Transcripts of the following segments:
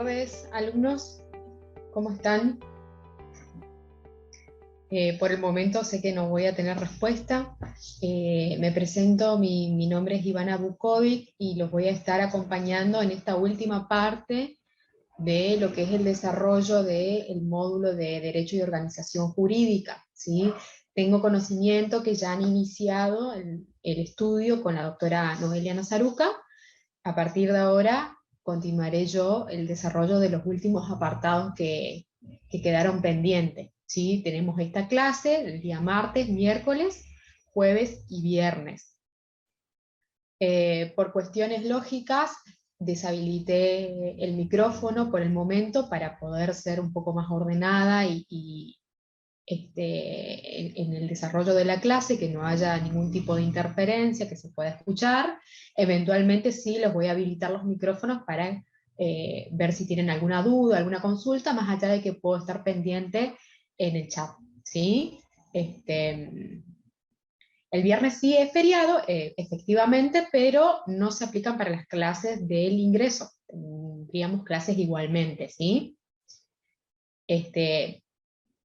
tardes, alumnos. ¿Cómo están? Por el momento sé que no voy a tener respuesta. Me presento, mi nombre es Ivana Bukovic y los voy a estar acompañando en esta última parte de lo que es el desarrollo del módulo de Derecho y Organización Jurídica, ¿sí? Tengo conocimiento que ya han iniciado el estudio con la doctora Noelia Nazaruca. A partir de ahora continuaré yo el desarrollo de los últimos apartados que quedaron pendientes, ¿sí? Tenemos esta clase el día martes, miércoles, jueves y viernes. Por cuestiones lógicas, deshabilité el micrófono por el momento para poder ser un poco más ordenada en el desarrollo de la clase, que no haya ningún tipo de interferencia, que se pueda escuchar. Eventualmente sí los voy a habilitar los micrófonos para ver si tienen alguna duda, alguna consulta, más allá de que puedo estar pendiente en el chat, ¿sí? El viernes sí es feriado, efectivamente, pero no se aplican para las clases del ingreso. Tendríamos clases igualmente, ¿sí?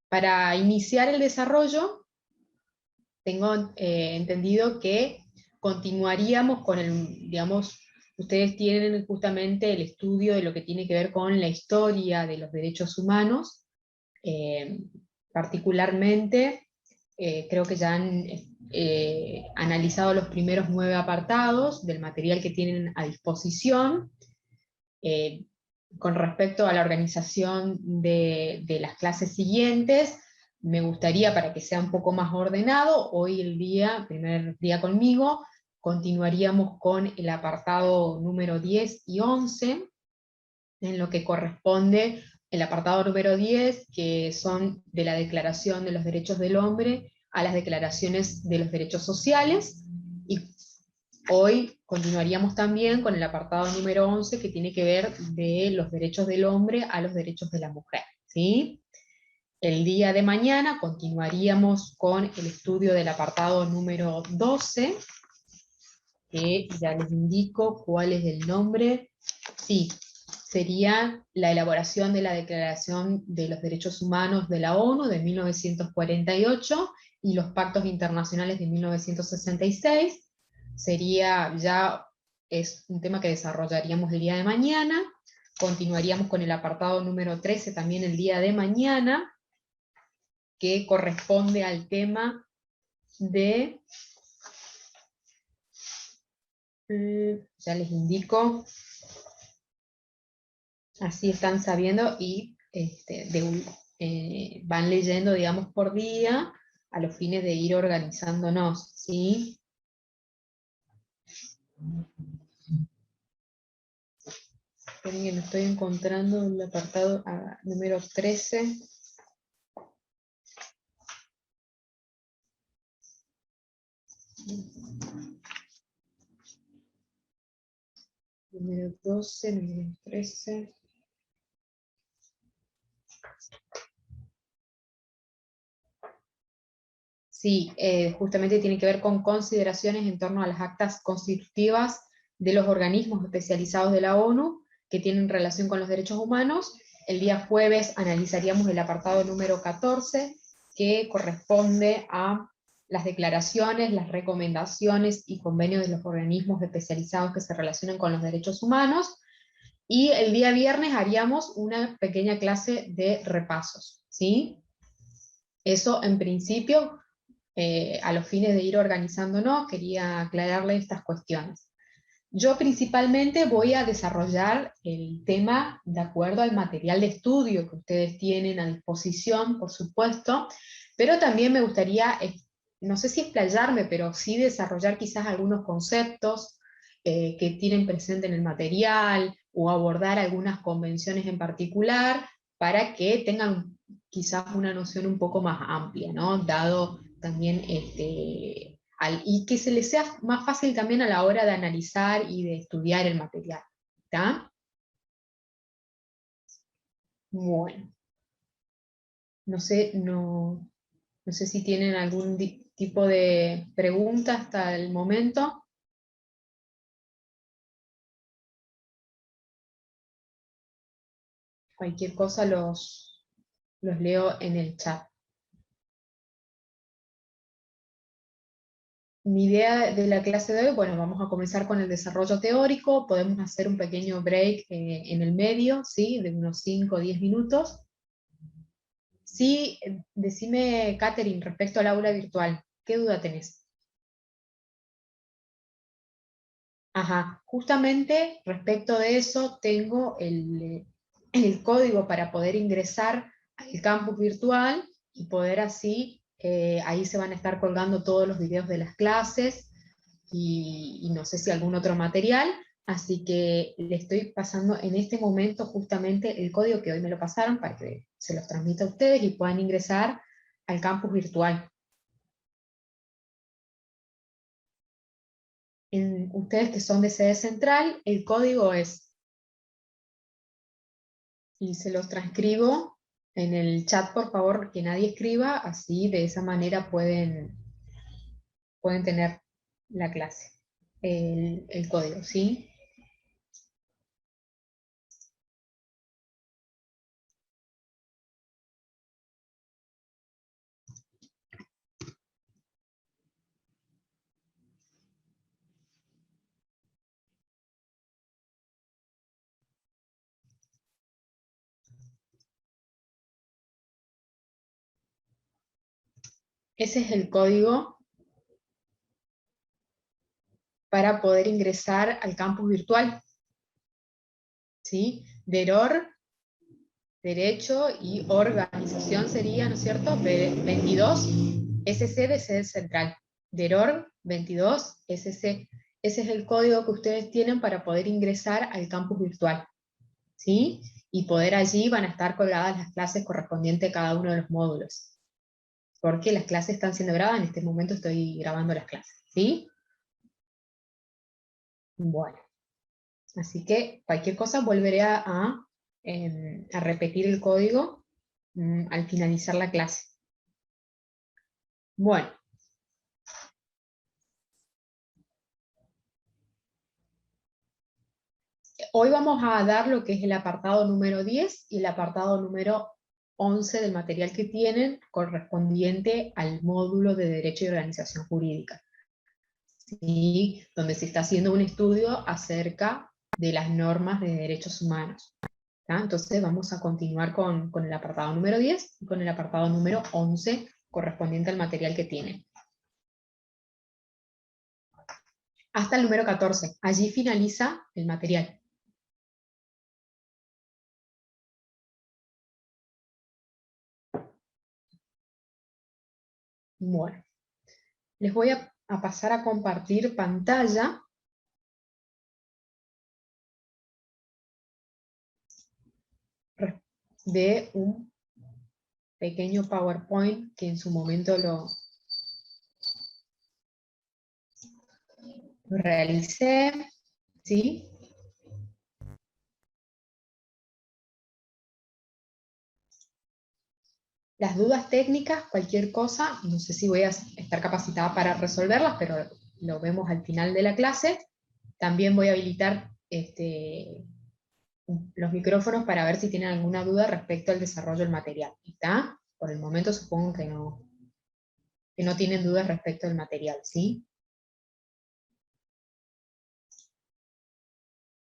Para iniciar el desarrollo, tengo entendido que continuaríamos con digamos, ustedes tienen justamente el estudio de lo que tiene que ver con la historia de los derechos humanos, particularmente creo que ya han analizado los primeros 9 apartados del material que tienen a disposición. Con respecto a la organización de las clases siguientes, me gustaría, para que sea un poco más ordenado, hoy primer día conmigo, continuaríamos con el apartado número 10 y 11, en lo que corresponde el apartado número 10, que son de la Declaración de los Derechos del Hombre a las declaraciones de los derechos sociales, y hoy continuaríamos también con el apartado número 11, que tiene que ver de los derechos del hombre a los derechos de la mujer, ¿sí? El día de mañana continuaríamos con el estudio del apartado número 12, que ya les indico cuál es el nombre. Sí, sería la elaboración de la Declaración de los Derechos Humanos de la ONU de 1948 y los pactos internacionales de 1966. Es un tema que desarrollaríamos el día de mañana. Continuaríamos con el apartado número 13 también el día de mañana, que corresponde al tema de, ya les indico, así están sabiendo y van leyendo, digamos, por día, a los fines de ir organizándonos, ¿sí? Esperen, estoy encontrando el apartado número 13. Número 12, número 13. Sí, justamente tiene que ver con consideraciones en torno a las actas constitutivas de los organismos especializados de la ONU que tienen relación con los derechos humanos. El día jueves analizaríamos el apartado número 14, que corresponde a las declaraciones, las recomendaciones y convenios de los organismos especializados que se relacionan con los derechos humanos. Y el día viernes haríamos una pequeña clase de repasos, ¿sí? Eso en principio, a los fines de ir organizándonos, quería aclararle estas cuestiones. Yo principalmente voy a desarrollar el tema de acuerdo al material de estudio que ustedes tienen a disposición, por supuesto, pero también me gustaría, no sé si explayarme, pero sí desarrollar quizás algunos conceptos que tienen presente en el material, o abordar algunas convenciones en particular, para que tengan quizás una noción un poco más amplia, ¿no? Dado también y que se les sea más fácil también a la hora de analizar y de estudiar el material. ¿Está? Bueno, no sé si tienen algún tipo de pregunta hasta el momento. Cualquier cosa los leo en el chat. Mi idea de la clase de hoy, bueno, vamos a comenzar con el desarrollo teórico, podemos hacer un pequeño break en el medio, ¿sí? De unos 5 o 10 minutos. Sí, decime, Catherine, respecto al aula virtual, ¿qué duda tenés? Ajá, justamente respecto de eso tengo el código para poder ingresar al campus virtual y poder así, ahí se van a estar colgando todos los videos de las clases y no sé si algún otro material, así que le estoy pasando en este momento justamente el código que hoy me lo pasaron para que se los transmita a ustedes y puedan ingresar al campus virtual. Ustedes que son de sede central, el código es, y se los transcribo en el chat, por favor, que nadie escriba, así de esa manera pueden tener la clase, el código, ¿sí? Ese es el código para poder ingresar al campus virtual, ¿sí? DEROR, Derecho y Organización sería, ¿no es cierto? 22 SC de sede central. DEROR 22 SC. Ese es el código que ustedes tienen para poder ingresar al campus virtual, ¿sí? Y poder allí van a estar colgadas las clases correspondientes a cada uno de los módulos. Porque las clases están siendo grabadas, en este momento estoy grabando las clases, ¿sí? Bueno. Así que cualquier cosa volveré a repetir el código al finalizar la clase. Bueno. Hoy vamos a dar lo que es el apartado número 10 y el apartado número 11 del material que tienen correspondiente al módulo de Derecho y Organización Jurídica, ¿sí? Donde se está haciendo un estudio acerca de las normas de derechos humanos. ¿Tá? Entonces vamos a continuar con el apartado número 10 y con el apartado número 11 correspondiente al material que tienen. Hasta el número 14. Allí finaliza el material. Bueno, les voy a pasar a compartir pantalla. De un pequeño PowerPoint que en su momento lo realicé, ¿sí? Las dudas técnicas, cualquier cosa, no sé si voy a estar capacitada para resolverlas, pero lo vemos al final de la clase. También voy a habilitar los micrófonos para ver si tienen alguna duda respecto al desarrollo del material. ¿Está? Por el momento supongo que no tienen dudas respecto al material, ¿sí?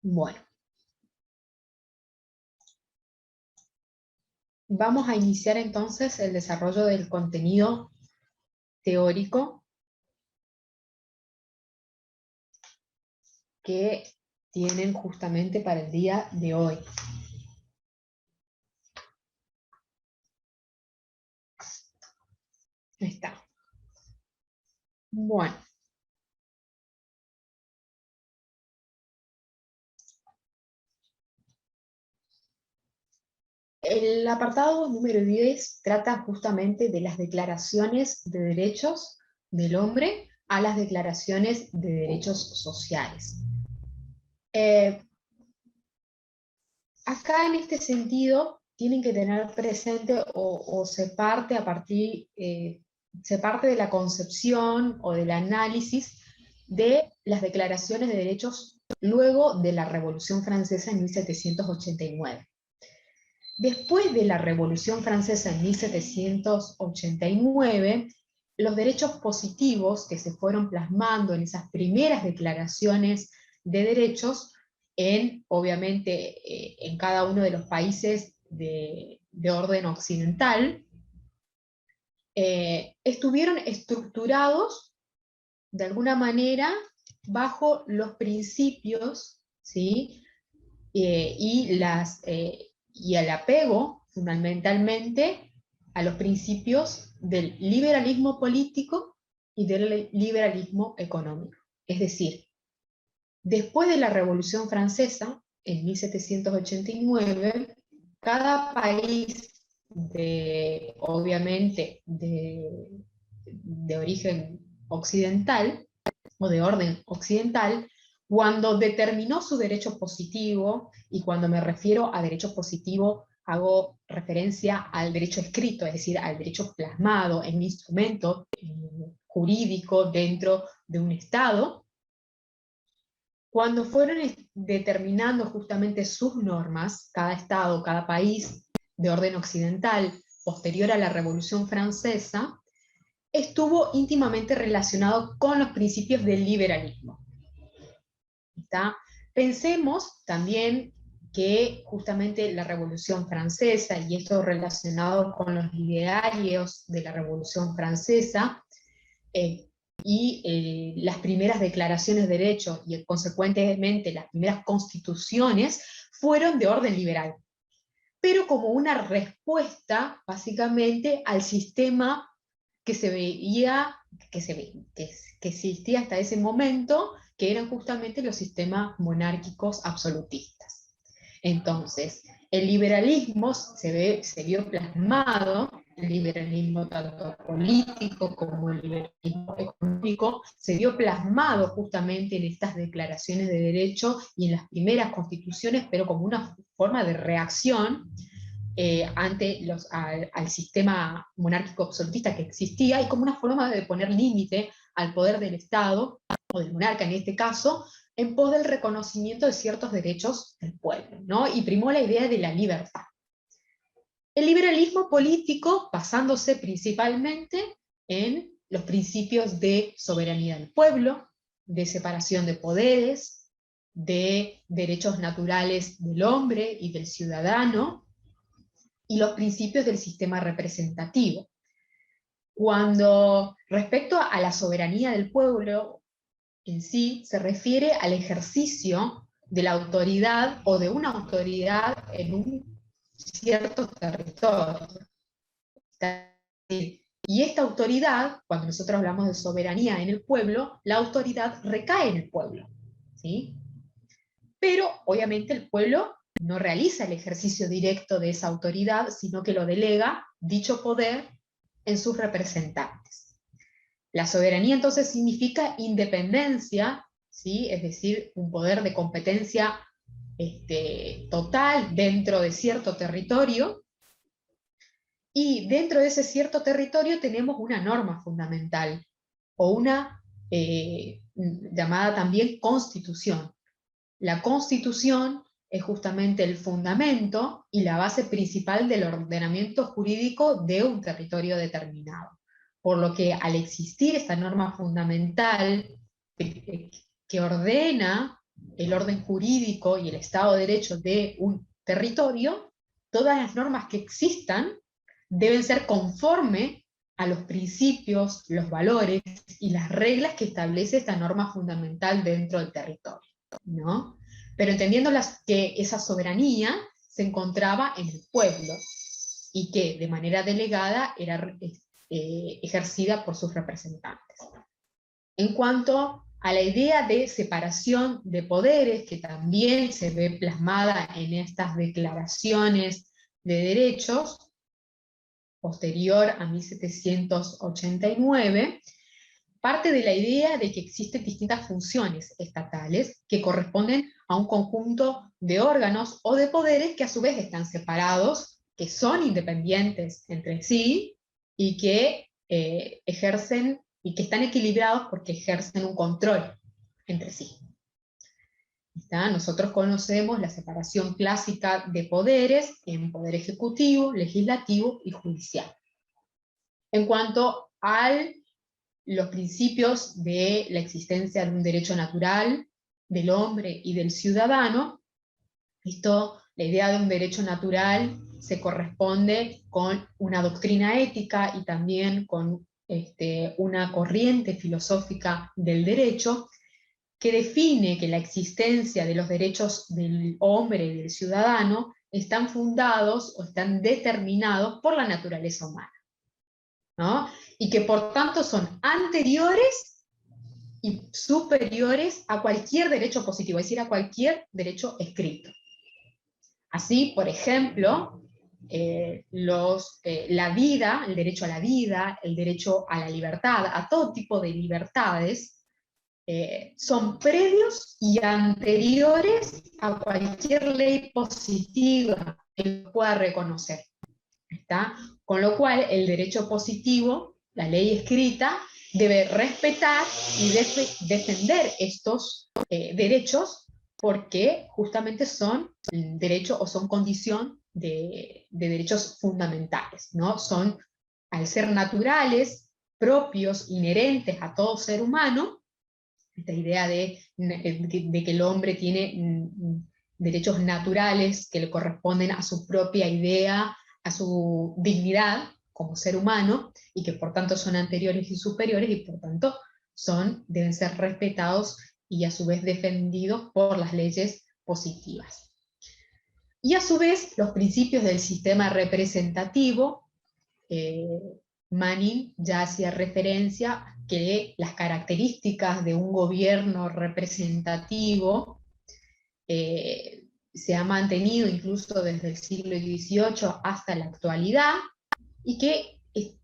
Bueno. Vamos a iniciar entonces el desarrollo del contenido teórico que tienen justamente para el día de hoy. Ahí está. Bueno. El apartado número 10 trata justamente de las declaraciones de derechos del hombre a las declaraciones de derechos sociales. Acá en este sentido tienen que tener presente o se parte se parte de la concepción o del análisis de las declaraciones de derechos luego de la Revolución Francesa en 1789. Después de la Revolución Francesa en 1789, los derechos positivos que se fueron plasmando en esas primeras declaraciones de derechos, obviamente, en cada uno de los países de orden occidental, estuvieron estructurados de alguna manera bajo los principios, ¿sí? Y el apego, fundamentalmente, a los principios del liberalismo político y del liberalismo económico. Es decir, después de la Revolución Francesa, en 1789, cada país, obviamente, de origen occidental, o de orden occidental, cuando determinó su derecho positivo, y cuando me refiero a derecho positivo, hago referencia al derecho escrito, es decir, al derecho plasmado en un instrumento jurídico dentro de un Estado, cuando fueron determinando justamente sus normas, cada Estado, cada país de orden occidental, posterior a la Revolución Francesa, estuvo íntimamente relacionado con los principios del liberalismo. ¿Está? Pensemos también que justamente la Revolución Francesa, y esto relacionado con los idearios de la Revolución Francesa, las primeras declaraciones de derechos y consecuentemente las primeras constituciones fueron de orden liberal, pero como una respuesta básicamente al sistema que se veía, que existía hasta ese momento, que eran justamente los sistemas monárquicos absolutistas. Entonces, el liberalismo se vio plasmado, el liberalismo tanto político como el liberalismo económico, se vio plasmado justamente en estas declaraciones de derecho y en las primeras constituciones, pero como una forma de reacción ante al sistema monárquico absolutista que existía, y como una forma de poner límite al poder del Estado, o del monarca en este caso, en pos del reconocimiento de ciertos derechos del pueblo, ¿no? Y primó la idea de la libertad. El liberalismo político basándose principalmente en los principios de soberanía del pueblo, de separación de poderes, de derechos naturales del hombre y del ciudadano, y los principios del sistema representativo. Cuando respecto a la soberanía del pueblo en sí, se refiere al ejercicio de la autoridad o de una autoridad en un cierto territorio. Y esta autoridad, cuando nosotros hablamos de soberanía en el pueblo, la autoridad recae en el pueblo, ¿sí? Pero obviamente el pueblo no realiza el ejercicio directo de esa autoridad, sino que lo delega dicho poder en sus representantes. La soberanía entonces significa independencia, ¿sí? Es decir, un poder de competencia total dentro de cierto territorio, y dentro de ese cierto territorio tenemos una norma fundamental, o una llamada también constitución. La Constitución es justamente el fundamento y la base principal del ordenamiento jurídico de un territorio determinado. Por lo que al existir esta norma fundamental que ordena el orden jurídico y el Estado de Derecho de un territorio, todas las normas que existan deben ser conforme a los principios, los valores y las reglas que establece esta norma fundamental dentro del territorio, ¿no? Pero entendiendo que esa soberanía se encontraba en el pueblo y que de manera delegada era ejercida por sus representantes. En cuanto a la idea de separación de poderes, que también se ve plasmada en estas declaraciones de derechos, posterior a 1789, parte de la idea de que existen distintas funciones estatales que corresponden a un conjunto de órganos o de poderes que a su vez están separados, que son independientes entre sí, y que ejercen, y que están equilibrados porque ejercen un control entre sí. ¿Está? Nosotros conocemos la separación clásica de poderes en poder ejecutivo, legislativo y judicial. En cuanto a los principios de la existencia de un derecho natural del hombre y del ciudadano, la idea de un derecho natural se corresponde con una doctrina ética y también con una corriente filosófica del derecho, que define que la existencia de los derechos del hombre y del ciudadano están fundados o están determinados por la naturaleza humana, ¿no? Y que por tanto son anteriores y superiores a cualquier derecho positivo, es decir, a cualquier derecho escrito. Así, por ejemplo, la vida, el derecho a la vida, el derecho a la libertad, a todo tipo de libertades, son previos y anteriores a cualquier ley positiva que pueda reconocer. ¿Está? Con lo cual, el derecho positivo, la ley escrita, debe respetar y defender estos derechos, porque justamente son derechos o son condición de derechos fundamentales, ¿no? Son, al ser naturales, propios, inherentes a todo ser humano, esta idea de que el hombre tiene derechos naturales que le corresponden a su propia idea, a su dignidad como ser humano, y que por tanto son anteriores y superiores, y por tanto deben ser respetados y a su vez defendidos por las leyes positivas. Y a su vez, los principios del sistema representativo, Manning ya hacía referencia que las características de un gobierno representativo se ha mantenido incluso desde el siglo XVIII hasta la actualidad, y que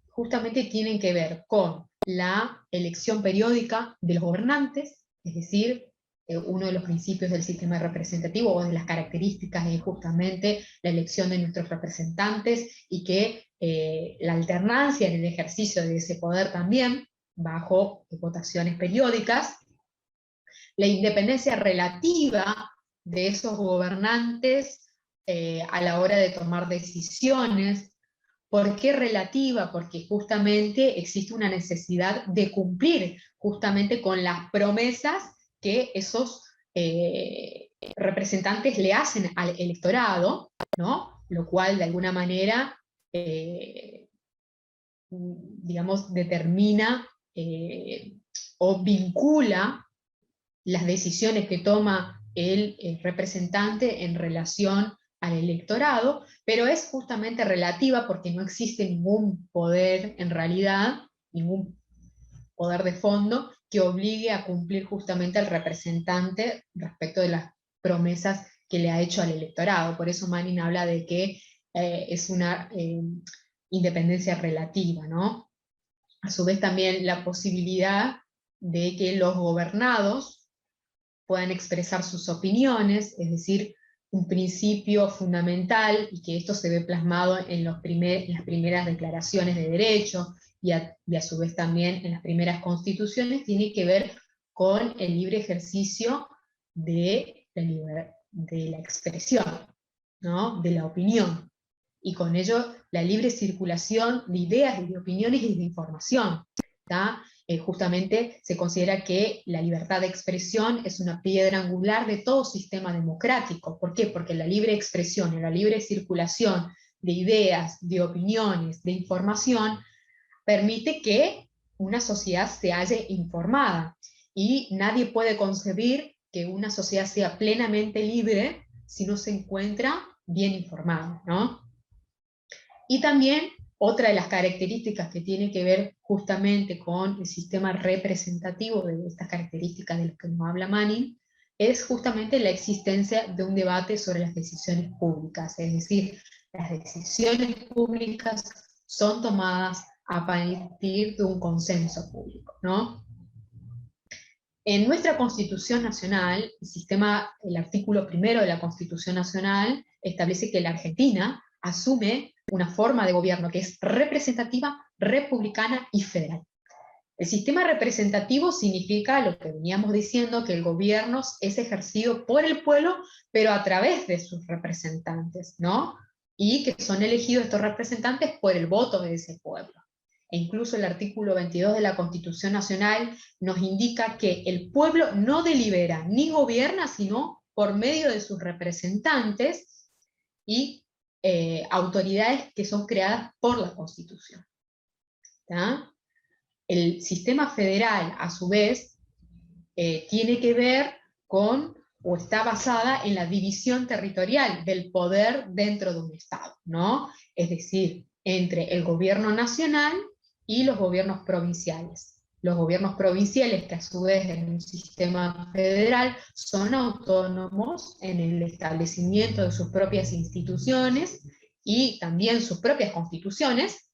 justamente tienen que ver con la elección periódica de los gobernantes, es decir, uno de los principios del sistema representativo o de las características es justamente la elección de nuestros representantes, y que la alternancia en el ejercicio de ese poder también, bajo votaciones periódicas, la independencia relativa de esos gobernantes a la hora de tomar decisiones. ¿Por qué relativa? Porque justamente existe una necesidad de cumplir justamente con las promesas que esos representantes le hacen al electorado, ¿no? Lo cual de alguna manera, digamos, determina o vincula las decisiones que toma el representante en relación al electorado, pero es justamente relativa porque no existe ningún poder en realidad, ningún poder de fondo que obligue a cumplir justamente al representante respecto de las promesas que le ha hecho al electorado. Por eso Manning habla de que es una independencia relativa, ¿no? A su vez también la posibilidad de que los gobernados puedan expresar sus opiniones, es decir, un principio fundamental, y que esto se ve plasmado en las primeras declaraciones de derechos, y a su vez también en las primeras constituciones, tiene que ver con el libre ejercicio de la expresión, ¿no? De la opinión, y con ello la libre circulación de ideas, de opiniones y de información. Justamente se considera que la libertad de expresión es una piedra angular de todo sistema democrático. ¿Por qué? Porque la libre expresión y la libre circulación de ideas, de opiniones, de información, permite que una sociedad se halle informada, y nadie puede concebir que una sociedad sea plenamente libre si no se encuentra bien informada, ¿no? Y también otra de las características que tiene que ver justamente con el sistema representativo, de estas características de las que nos habla Manning, es justamente la existencia de un debate sobre las decisiones públicas, es decir, las decisiones públicas son tomadas a partir de un consenso público, ¿no? En nuestra Constitución Nacional, el artículo 1 de la Constitución Nacional establece que la Argentina asume una forma de gobierno que es representativa, republicana y federal. El sistema representativo significa lo que veníamos diciendo, que el gobierno es ejercido por el pueblo, pero a través de sus representantes, ¿no? Y que son elegidos estos representantes por el voto de ese pueblo. E incluso el artículo 22 de la Constitución Nacional nos indica que el pueblo no delibera ni gobierna, sino por medio de sus representantes y autoridades que son creadas por la Constitución. ¿Tá? El sistema federal, a su vez, tiene que ver con, o está basada en la división territorial del poder dentro de un Estado, ¿no? Es decir, entre el gobierno nacional y los gobiernos provinciales. Los gobiernos provinciales, que a su vez en un sistema federal, son autónomos en el establecimiento de sus propias instituciones y también sus propias constituciones,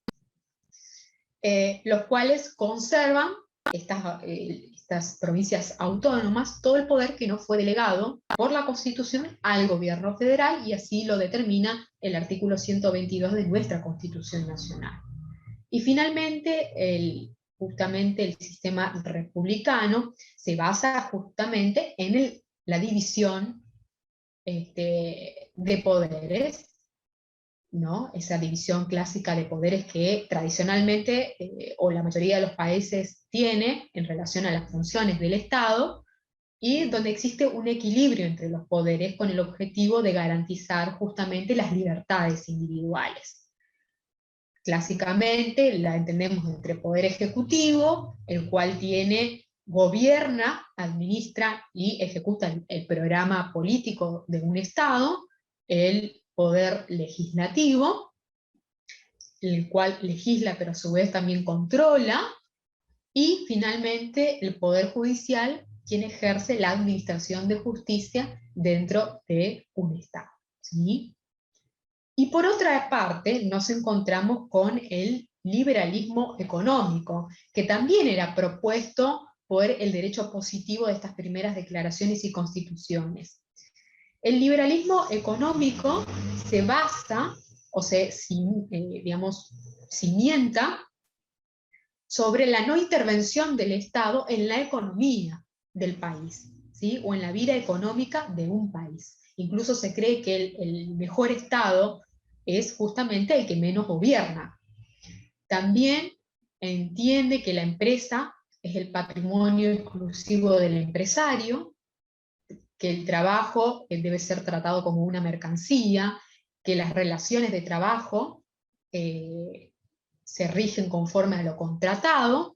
los cuales conservan estas provincias autónomas todo el poder que no fue delegado por la Constitución al gobierno federal, y así lo determina el artículo 122 de nuestra Constitución Nacional. Y finalmente, justamente el sistema republicano se basa justamente en la división de poderes, ¿no? Esa división clásica de poderes que tradicionalmente, o la mayoría de los países tiene en relación a las funciones del Estado, y donde existe un equilibrio entre los poderes con el objetivo de garantizar justamente las libertades individuales. Clásicamente la entendemos entre poder ejecutivo, el cual gobierna, administra y ejecuta el programa político de un Estado, el poder legislativo, el cual legisla pero a su vez también controla, y finalmente el poder judicial, quien ejerce la administración de justicia dentro de un Estado, ¿sí? Y por otra parte nos encontramos con el liberalismo económico, que también era propuesto por el derecho positivo de estas primeras declaraciones y constituciones. El liberalismo económico se basa, o digamos, cimienta sobre la no intervención del Estado en la economía del país, ¿sí? O en la vida económica de un país. Incluso se cree que el mejor Estado es justamente el que menos gobierna. También entiende que la empresa es el patrimonio exclusivo del empresario, que el trabajo debe ser tratado como una mercancía, que las relaciones de trabajo se rigen conforme a lo contratado,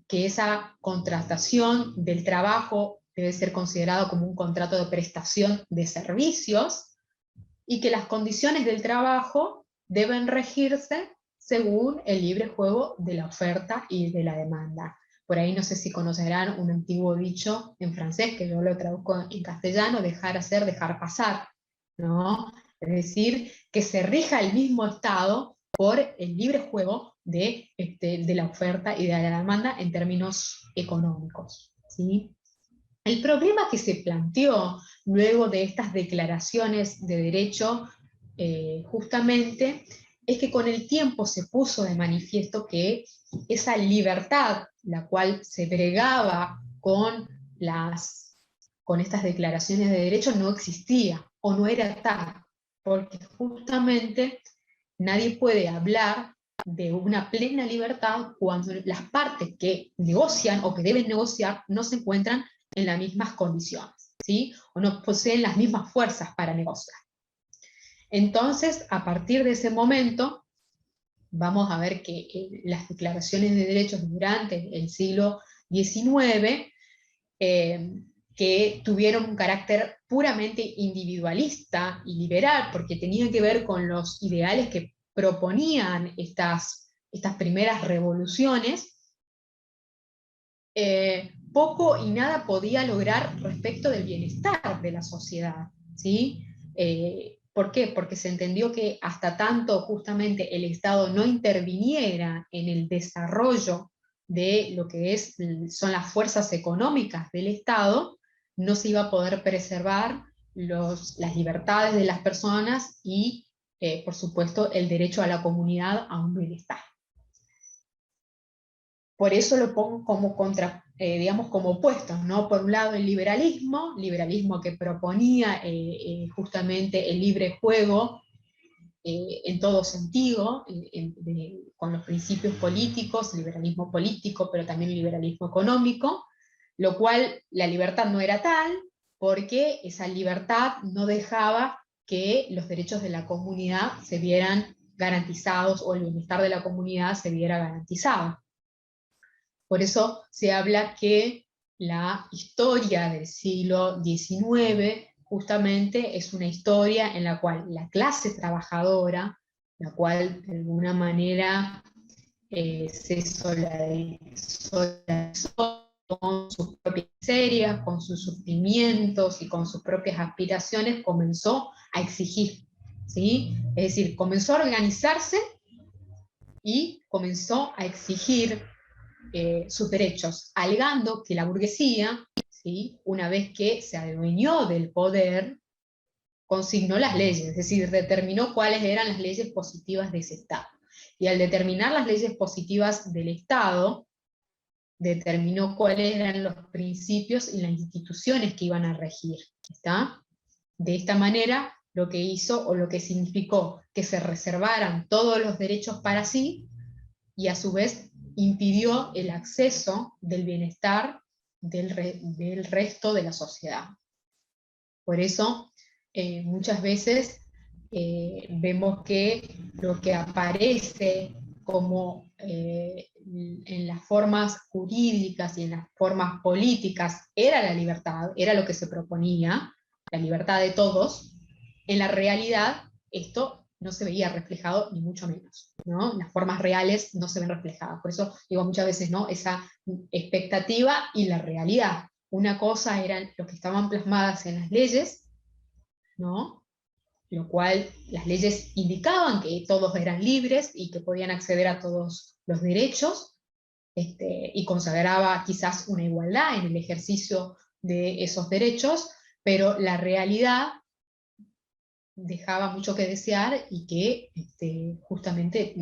que esa contratación del trabajo debe ser considerado como un contrato de prestación de servicios, y que las condiciones del trabajo deben regirse según el libre juego de la oferta y de la demanda. Por ahí no sé si conocerán un antiguo dicho en francés, que yo lo traduzco en castellano: dejar hacer, dejar pasar, ¿no? Es decir, que se rija el mismo Estado por el libre juego de la oferta y de la demanda en términos económicos, ¿sí? El problema que se planteó luego de estas declaraciones de derecho, justamente, es que con el tiempo se puso de manifiesto que esa libertad, la cual se bregaba con estas declaraciones de derecho, no existía, o no era tal, porque justamente nadie puede hablar de una plena libertad cuando las partes que negocian o que deben negociar no se encuentran en las mismas condiciones, ¿sí? O no poseen las mismas fuerzas para negociar. Entonces, a partir de ese momento, vamos a ver que las declaraciones de derechos durante el siglo XIX, que tuvieron un carácter puramente individualista y liberal, porque tenían que ver con los ideales que proponían estas primeras revoluciones, poco y nada podía lograr respecto del bienestar de la sociedad, ¿sí? ¿Por qué? Porque se entendió que hasta tanto justamente el Estado no interviniera en el desarrollo de lo que son las fuerzas económicas del Estado, no se iba a poder preservar las libertades de las personas y, por supuesto, el derecho a la comunidad a un bienestar. por eso lo pongo como digamos, como opuestos, ¿no? Por un lado el liberalismo que proponía justamente el libre juego en todo sentido, con los principios políticos, liberalismo político, pero también liberalismo económico, lo cual la libertad no era tal, porque esa libertad no dejaba que los derechos de la comunidad se vieran garantizados, o el bienestar de la comunidad se viera garantizado. Por eso se habla que la historia del siglo XIX justamente es una historia en la cual la clase trabajadora, la cual de alguna manera se solidarizó con sus propias miserias, con sus sufrimientos y con sus propias aspiraciones, comenzó a exigir, ¿sí? Es decir, comenzó a organizarse y comenzó a exigir sus derechos, alegando que la burguesía, ¿sí?, una vez que se adueñó del poder, consignó las leyes, es decir, determinó cuáles eran las leyes positivas de ese Estado. Y al determinar las leyes positivas del Estado, determinó cuáles eran los principios y las instituciones que iban a regir. ¿Está? De esta manera, lo que hizo, o lo que significó, que se reservaran todos los derechos para sí, y a su vez impidió el acceso del bienestar del resto de la sociedad. Por eso, muchas veces vemos que lo que aparece como en las formas jurídicas y en las formas políticas era la libertad, era lo que se proponía, la libertad de todos. En la realidad esto no se veía reflejado, ni mucho menos, ¿no? Las formas reales no se ven reflejadas. Por eso digo muchas veces, ¿no?, esa expectativa y la realidad. Una cosa eran lo que estaban plasmadas en las leyes, ¿no?, lo cual las leyes indicaban que todos eran libres y que podían acceder a todos los derechos, y consagraba quizás una igualdad en el ejercicio de esos derechos, pero la realidad dejaba mucho que desear, y que justamente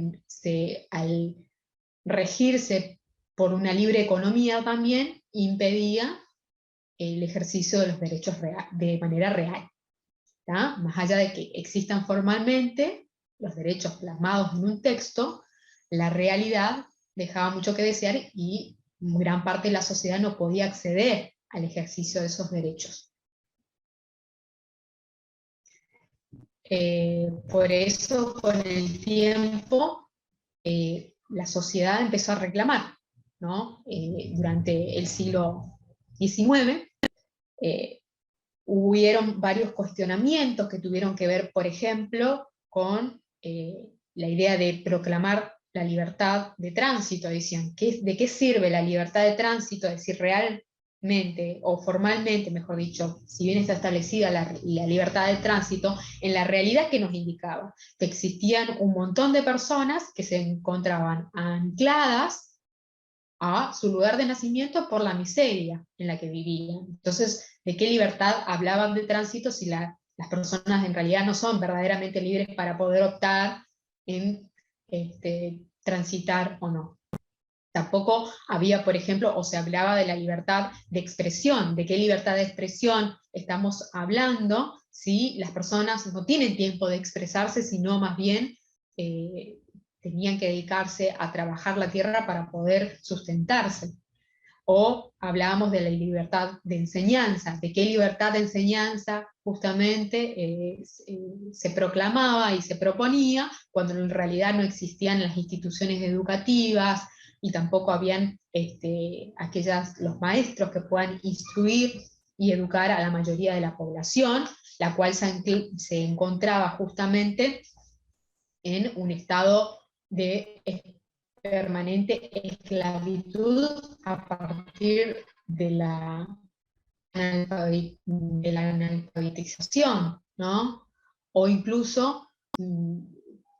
al regirse por una libre economía también impedía el ejercicio de los derechos de manera real. ¿tá? Más allá de que existan formalmente los derechos plasmados en un texto, la realidad dejaba mucho que desear y gran parte de la sociedad no podía acceder al ejercicio de esos derechos. Por eso, con el tiempo, la sociedad empezó a reclamar, ¿no? Durante el siglo XIX, hubieron varios cuestionamientos que tuvieron que ver, por ejemplo, con la idea de proclamar la libertad de tránsito. Decían, ¿de qué sirve la libertad de tránsito? Es decir, realmente, o formalmente, mejor dicho, si bien está establecida la libertad de tránsito, en la realidad, ¿qué nos indicaba? Que existían un montón de personas que se encontraban ancladas a su lugar de nacimiento por la miseria en la que vivían. Entonces, ¿de qué libertad hablaban de tránsito si las personas en realidad no son verdaderamente libres para poder optar en transitar o no? Tampoco había, por ejemplo, o se hablaba de la libertad de expresión. ¿De qué libertad de expresión estamos hablando si las personas no tienen tiempo de expresarse, sino más bien tenían que dedicarse a trabajar la tierra para poder sustentarse? O hablábamos de la libertad de enseñanza. ¿De qué libertad de enseñanza justamente se proclamaba y se proponía, cuando en realidad no existían las instituciones educativas y tampoco habían los maestros que puedan instruir y educar a la mayoría de la población, la cual se encontraba justamente en un estado de permanente esclavitud a partir de la analfabetización, ¿no? O incluso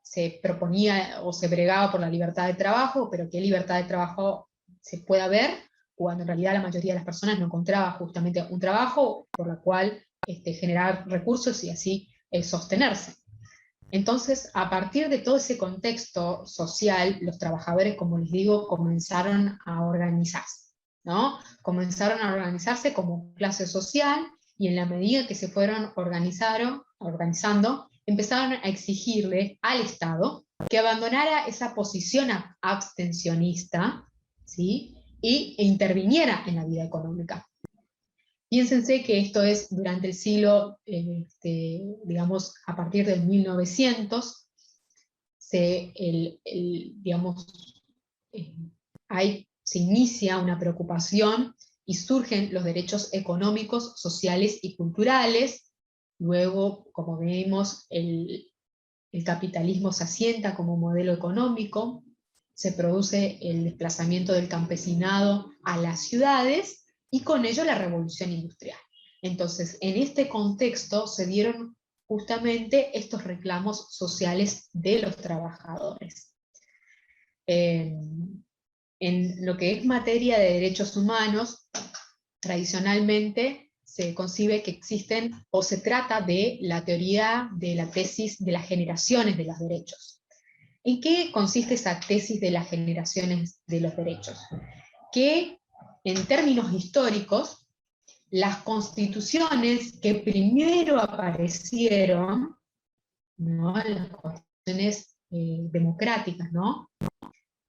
se proponía o se bregaba por la libertad de trabajo, pero ¿qué libertad de trabajo se puede haber cuando en realidad la mayoría de las personas no encontraba justamente un trabajo por el cual generar recursos y así sostenerse? Entonces, a partir de todo ese contexto social, los trabajadores, como les digo, comenzaron a organizarse, ¿no? Comenzaron a organizarse como clase social, y en la medida que se fueron organizando, empezaron a exigirle al Estado que abandonara esa posición abstencionista, ¿sí? E interviniera en la vida económica. Piénsense que esto es durante el siglo, digamos, a partir del 1900, digamos, se inicia una preocupación y surgen los derechos económicos, sociales y culturales. Luego, como vemos, el capitalismo se asienta como modelo económico, se produce el desplazamiento del campesinado a las ciudades, y con ello la revolución industrial. Entonces, en este contexto se dieron justamente estos reclamos sociales de los trabajadores. En lo que es materia de derechos humanos, tradicionalmente se concibe que existen, o se trata de la teoría de la tesis de las generaciones de los derechos. ¿En qué consiste esa tesis de las generaciones de los derechos? Que en términos históricos, las constituciones que primero aparecieron, ¿no?, las constituciones democráticas, ¿no?,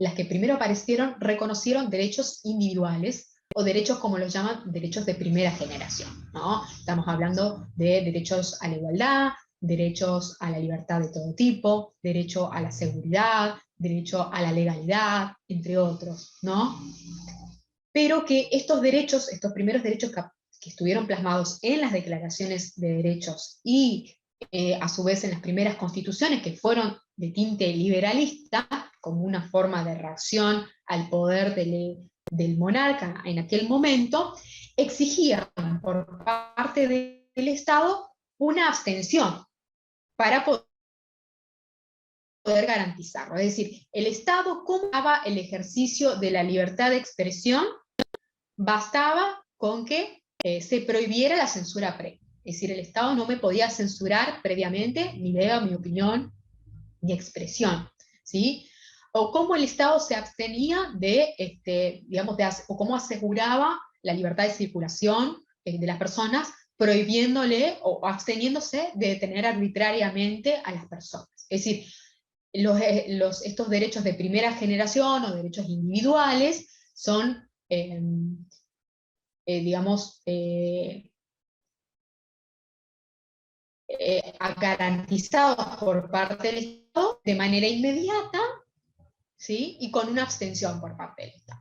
las que primero aparecieron reconocieron derechos individuales, o derechos como los llaman derechos de primera generación, ¿no? Estamos hablando de derechos a la igualdad, derechos a la libertad de todo tipo, derecho a la seguridad, derecho a la legalidad, entre otros, ¿no? Pero que estos derechos, estos primeros derechos que estuvieron plasmados en las declaraciones de derechos y a su vez en las primeras constituciones, que fueron de tinte liberalista, como una forma de reacción al poder del monarca en aquel momento, exigían por parte del Estado una abstención para poder garantizarlo. Es decir, el Estado, ¿cómo daba el ejercicio de la libertad de expresión? Bastaba con que se prohibiera la censura previa. Es decir, el Estado no me podía censurar previamente mi idea, mi opinión, mi expresión, ¿sí? O cómo el Estado se abstenía digamos, o cómo aseguraba la libertad de circulación de las personas, prohibiéndole o absteniéndose de detener arbitrariamente a las personas. Es decir, estos derechos de primera generación o derechos individuales son, digamos, garantizados por parte del Estado de manera inmediata, ¿sí?, y con una abstención por parte del Estado.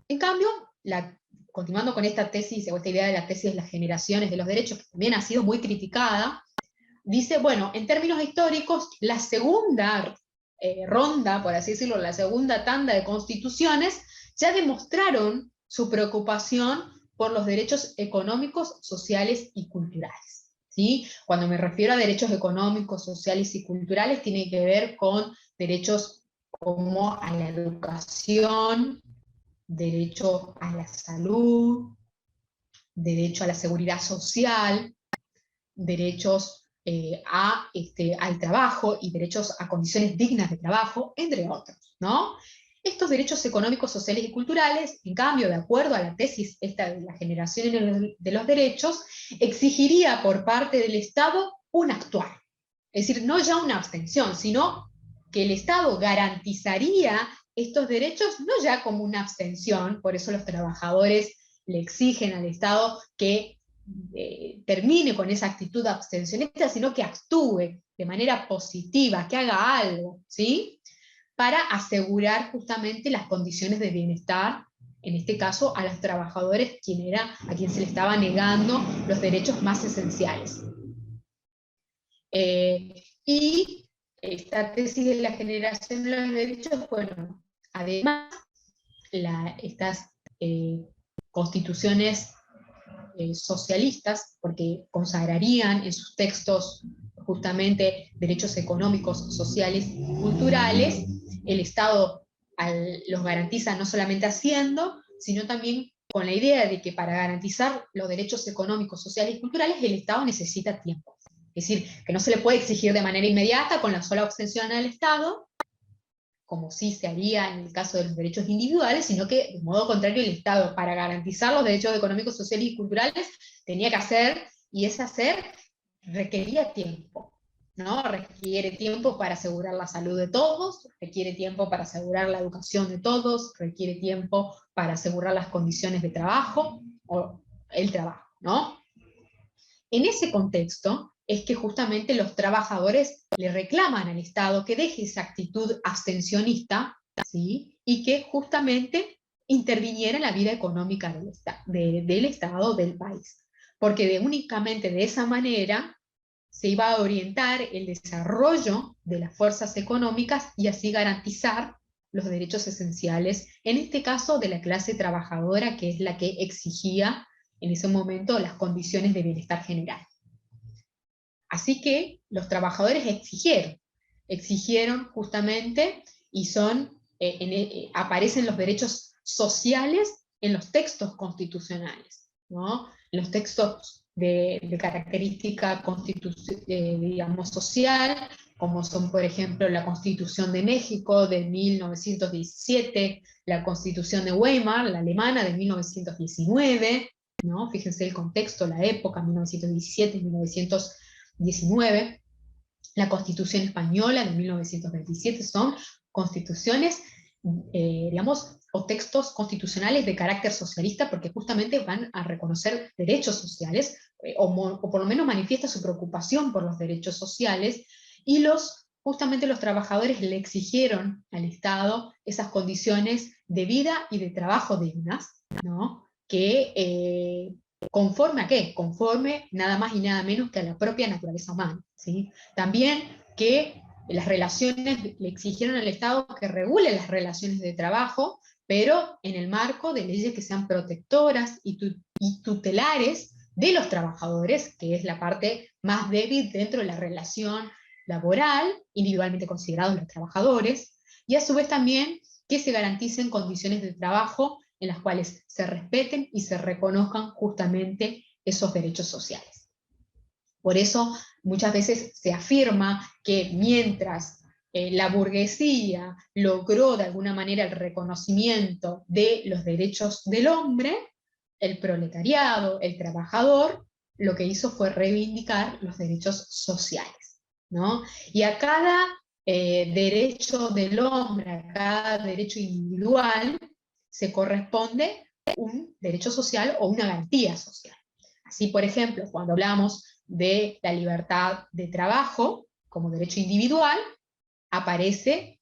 En cambio, continuando con esta tesis, o esta idea de la tesis de las generaciones de los derechos, que también ha sido muy criticada, dice, bueno, en términos históricos, la segunda ronda, por así decirlo, la segunda tanda de constituciones, ya demostraron su preocupación por los derechos económicos, sociales y culturales, ¿sí? Cuando me refiero a derechos económicos, sociales y culturales, tiene que ver con derechos como a la educación, derecho a la salud, derecho a la seguridad social, derechos al trabajo y derechos a condiciones dignas de trabajo, entre otros, ¿no? Estos derechos económicos, sociales y culturales, en cambio, de acuerdo a la tesis esta de la generación de los derechos, exigiría por parte del Estado un actuar. Es decir, no ya una abstención, sino que el Estado garantizaría estos derechos no ya como una abstención, por eso los trabajadores le exigen al Estado que termine con esa actitud abstencionista, sino que actúe de manera positiva, que haga algo, ¿sí?, para asegurar justamente las condiciones de bienestar, en este caso a los trabajadores, a quien se le estaba negando los derechos más esenciales. Y esta tesis de la generación de los derechos, bueno, además, estas constituciones socialistas, porque consagrarían en sus textos justamente derechos económicos, sociales y culturales, el Estado los garantiza no solamente haciendo, sino también con la idea de que para garantizar los derechos económicos, sociales y culturales, el Estado necesita tiempo. Es decir, que no se le puede exigir de manera inmediata con la sola obsesión al Estado, como sí se haría en el caso de los derechos individuales, sino que, de modo contrario, el Estado, para garantizar los derechos económicos, sociales y culturales, tenía que hacer, y ese hacer requería tiempo, ¿no? Requiere tiempo para asegurar la salud de todos, requiere tiempo para asegurar la educación de todos, requiere tiempo para asegurar las condiciones de trabajo, o el trabajo, ¿no? En ese contexto es que justamente los trabajadores le reclaman al Estado que deje esa actitud abstencionista, ¿sí? Y que justamente interviniera en la vida económica del Estado, del país. Porque únicamente de esa manera se iba a orientar el desarrollo de las fuerzas económicas y así garantizar los derechos esenciales, en este caso de la clase trabajadora, que es la que exigía en ese momento las condiciones de bienestar general. Así que los trabajadores exigieron justamente, y aparecen los derechos sociales en los textos constitucionales, ¿no? Los textos de característica digamos, social, como son, por ejemplo, la Constitución de México de 1917, la Constitución de Weimar, la alemana de 1919, ¿no? Fíjense el contexto, la época, 1917, 1919, la Constitución Española de 1927, son constituciones, digamos, o textos constitucionales de carácter socialista, porque justamente van a reconocer derechos sociales, o por lo menos manifiesta su preocupación por los derechos sociales, y justamente los trabajadores le exigieron al Estado esas condiciones de vida y de trabajo dignas, ¿no? Que ¿conforme a qué? Conforme nada más y nada menos que a la propia naturaleza humana, ¿sí? También que las relaciones, le exigieron al Estado que regule las relaciones de trabajo, pero en el marco de leyes que sean protectoras y tutelares de los trabajadores, que es la parte más débil dentro de la relación laboral, individualmente considerados los trabajadores, y a su vez también que se garanticen condiciones de trabajo en las cuales se respeten y se reconozcan justamente esos derechos sociales. Por eso muchas veces se afirma que mientras la burguesía logró de alguna manera el reconocimiento de los derechos del hombre, el proletariado, el trabajador, lo que hizo fue reivindicar los derechos sociales, ¿no? Y a cada derecho del hombre, a cada derecho individual, se corresponde un derecho social o una garantía social. Así, por ejemplo, cuando hablamos de la libertad de trabajo como derecho individual, aparece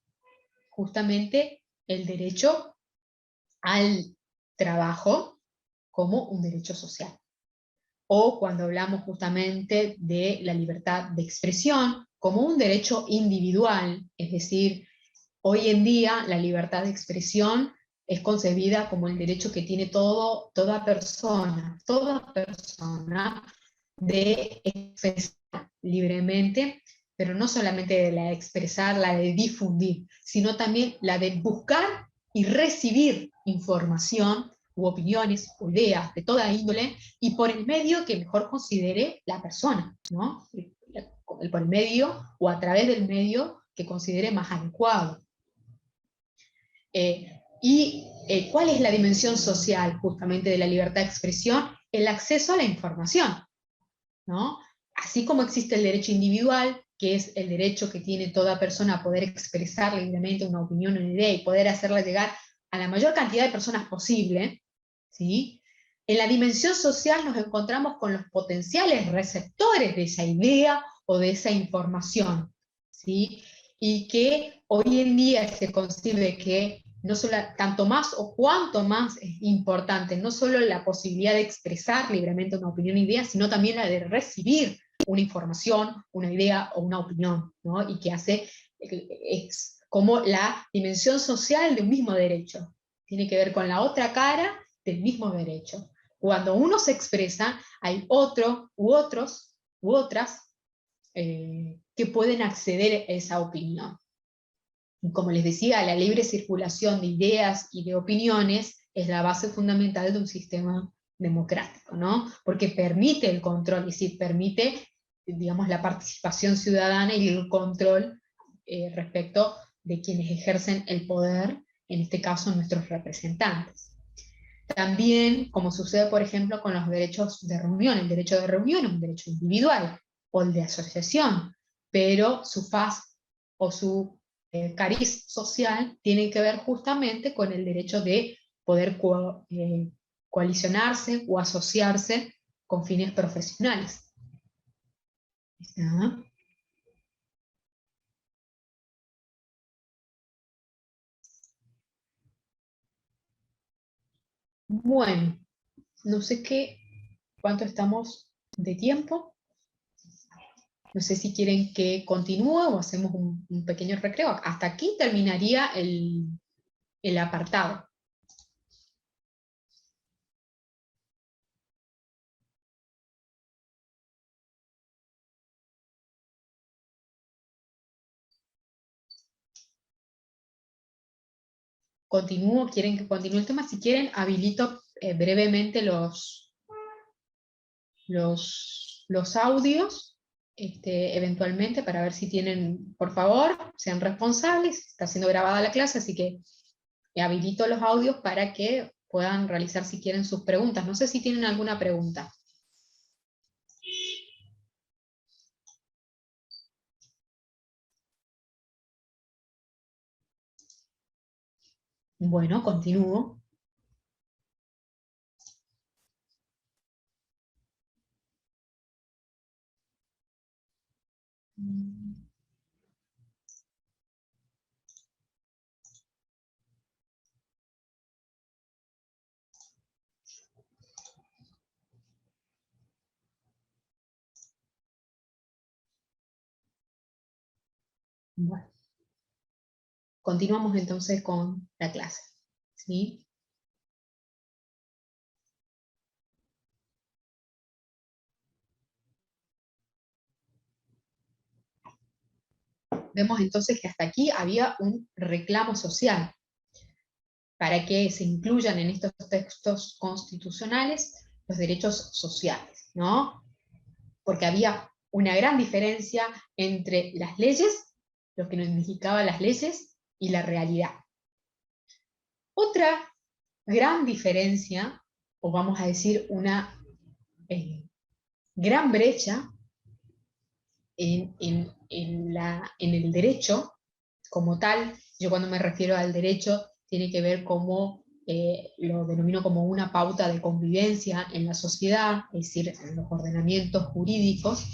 justamente el derecho al trabajo como un derecho social. O cuando hablamos justamente de la libertad de expresión como un derecho individual, es decir, hoy en día la libertad de expresión es concebida como el derecho que tiene toda persona de expresar libremente, pero no solamente la de expresar, la de difundir, sino también la de buscar y recibir información u opiniones o ideas de toda índole, y por el medio que mejor considere la persona, ¿no? Por el medio o a través del medio que considere más adecuado. ¿Cuál es la dimensión social justamente de la libertad de expresión? El acceso a la información, ¿no? Así como existe el derecho individual, que es el derecho que tiene toda persona a poder expresar libremente una opinión, una idea, y poder hacerla llegar a la mayor cantidad de personas posible, ¿sí? En la dimensión social nos encontramos con los potenciales receptores de esa idea o de esa información, ¿sí? Y que hoy en día se concibe que no solo, tanto más o cuanto más es importante, no solo la posibilidad de expresar libremente una opinión o idea, sino también la de recibir una información, una idea o una opinión, ¿no? Y que es como la dimensión social de un mismo derecho. Tiene que ver con la otra cara del mismo derecho. Cuando uno se expresa, hay otro u otras que pueden acceder a esa opinión. Y como les decía, la libre circulación de ideas y de opiniones es la base fundamental de un sistema democrático, ¿no? Porque permite el control, es decir, permite digamos, la participación ciudadana y el control respecto de quienes ejercen el poder, en este caso nuestros representantes. También, como sucede por ejemplo con los derechos de reunión, el derecho de reunión es un derecho individual, o el de asociación, pero su faz o su cariz social tiene que ver justamente con el derecho de poder coalicionarse o asociarse con fines profesionales. ¿Está? Bueno, no sé cuánto estamos de tiempo. No sé si quieren que continúe o hacemos un pequeño recreo. Hasta aquí terminaría el apartado. Continúo, quieren que continúe el tema. Si quieren, habilito brevemente los audios, eventualmente, para ver si tienen, por favor, sean responsables. Está siendo grabada la clase, así que habilito los audios para que puedan realizar, si quieren, sus preguntas. No sé si tienen alguna pregunta. Bueno, continúo. Bueno, continuamos entonces con la clase. ¿Sí? Vemos entonces que hasta aquí había un reclamo social para que se incluyan en estos textos constitucionales los derechos sociales, ¿no? Porque había una gran diferencia entre las leyes, lo que nos indicaba las leyes, y la realidad. Otra gran diferencia, o vamos a decir una gran brecha en el derecho como tal. Yo cuando me refiero al derecho, tiene que ver como, lo denomino como una pauta de convivencia en la sociedad, es decir, en los ordenamientos jurídicos.